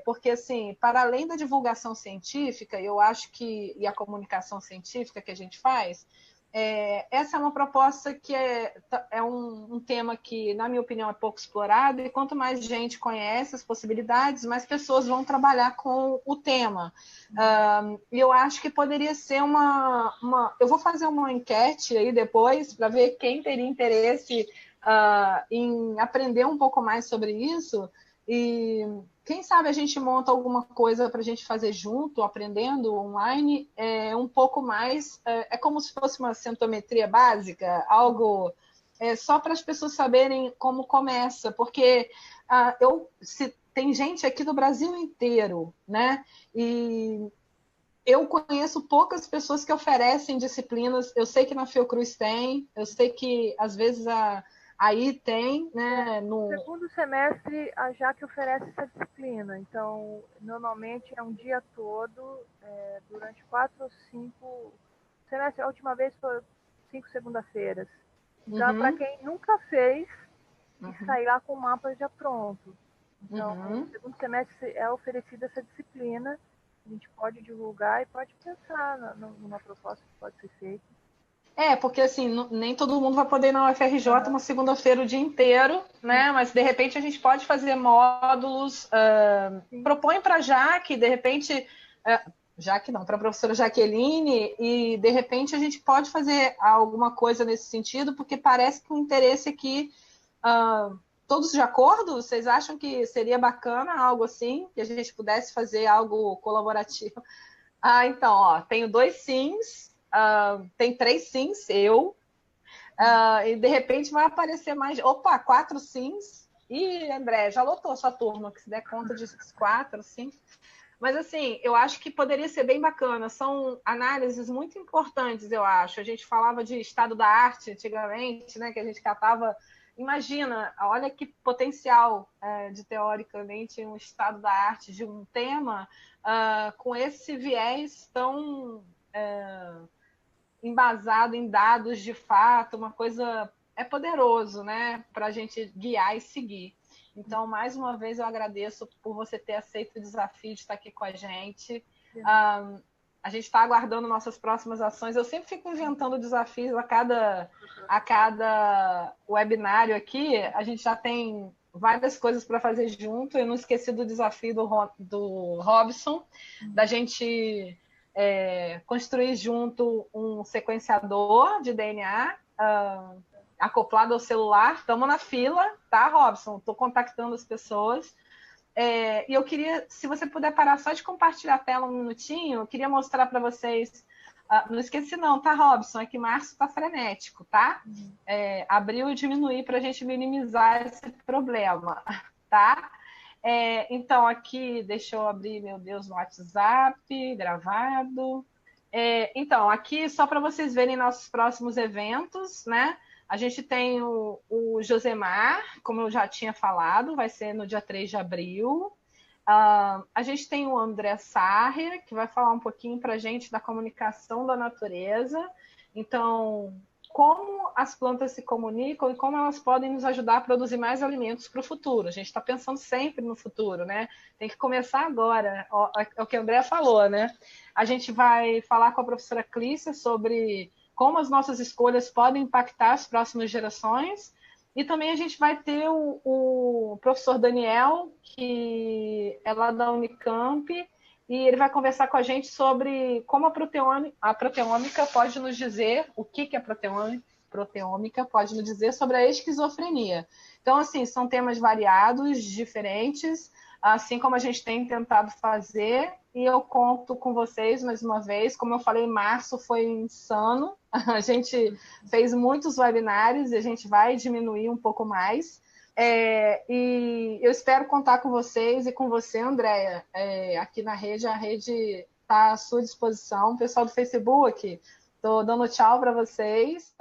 A: porque, assim, para além da divulgação científica, eu acho que, e a comunicação científica que a gente faz, essa é uma proposta que é um tema que, na minha opinião, é pouco explorado, e quanto mais gente conhece as possibilidades, mais pessoas vão trabalhar com o tema. E eu acho que poderia ser Eu vou fazer uma enquete aí depois para ver quem teria interesse em aprender um pouco mais sobre isso, e quem sabe a gente monta alguma coisa para a gente fazer junto, aprendendo online, um pouco mais. É como se fosse uma centometria básica, algo só para as pessoas saberem como começa, porque tem gente aqui do Brasil inteiro, né? E eu conheço poucas pessoas que oferecem disciplinas. Eu sei que na Fiocruz tem, eu sei que às vezes aí tem, né?
B: No segundo semestre, a JAC oferece essa disciplina. Então, normalmente é um dia todo, durante 4 ou 5 semestres. A última vez foi 5 segunda-feiras. Então, para quem nunca fez, e sair lá com o mapa já pronto. Então, no segundo semestre é oferecida essa disciplina. A gente pode divulgar e pode pensar numa proposta que pode ser feita.
A: Porque assim, nem todo mundo vai poder ir na UFRJ uma segunda-feira o dia inteiro, né? Mas de repente a gente pode fazer módulos, propõe para a Jaque, de repente, Jaque não, para a professora Jaqueline, e de repente a gente pode fazer alguma coisa nesse sentido, porque parece que o interesse aqui, todos de acordo? Vocês acham que seria bacana algo assim, que a gente pudesse fazer algo colaborativo? Então, tenho 2 sims. Tem 3 sims, e de repente vai aparecer mais. Opa, 4 sims. E André, já lotou sua turma, que se der conta de 4, 5. Mas assim, eu acho que poderia ser bem bacana. São análises muito importantes, eu acho. A gente falava de estado da arte antigamente, né? Que a gente catava. Imagina, olha que potencial de teoricamente um estado da arte de um tema com esse viés tão embasado em dados de fato, uma coisa poderoso, né, para a gente guiar e seguir. Então, mais uma vez, eu agradeço por você ter aceito o desafio de estar aqui com a gente. A gente está aguardando nossas próximas ações. Eu sempre fico inventando desafios a cada webinário aqui. A gente já tem várias coisas para fazer junto. Eu não esqueci do desafio do Robson, da gente construir junto um sequenciador de DNA acoplado ao celular. Estamos na fila, tá, Robson? Estou contactando as pessoas. E eu queria, se você puder parar só de compartilhar a tela um minutinho, eu queria mostrar para vocês. Não esqueci não, tá, Robson? É que março está frenético, tá? Abril e diminuir para a gente minimizar esse problema, tá? Então, aqui, deixa eu abrir, meu Deus, no WhatsApp, gravado. Então, aqui, só para vocês verem nossos próximos eventos, né? A gente tem o Josemar, como eu já tinha falado, vai ser no dia 3 de abril. A gente tem o André Sarria, que vai falar um pouquinho para a gente da comunicação da natureza. Então, como as plantas se comunicam e como elas podem nos ajudar a produzir mais alimentos para o futuro. A gente está pensando sempre no futuro, né? Tem que começar agora. É o que a Andrea falou, né? A gente vai falar com a professora Clícia sobre como as nossas escolhas podem impactar as próximas gerações. E também a gente vai ter o professor Daniel, que é lá da Unicamp, e ele vai conversar com a gente sobre como a proteômica pode nos dizer, o que a proteômica pode nos dizer sobre a esquizofrenia. Então, assim, são temas variados, diferentes, assim como a gente tem tentado fazer, e eu conto com vocês mais uma vez. Como eu falei, março foi insano, a gente fez muitos webinários e a gente vai diminuir um pouco mais. E eu espero contar com vocês e com você, Andréia, aqui na rede. A rede está à sua disposição. Pessoal do Facebook, estou dando tchau para vocês.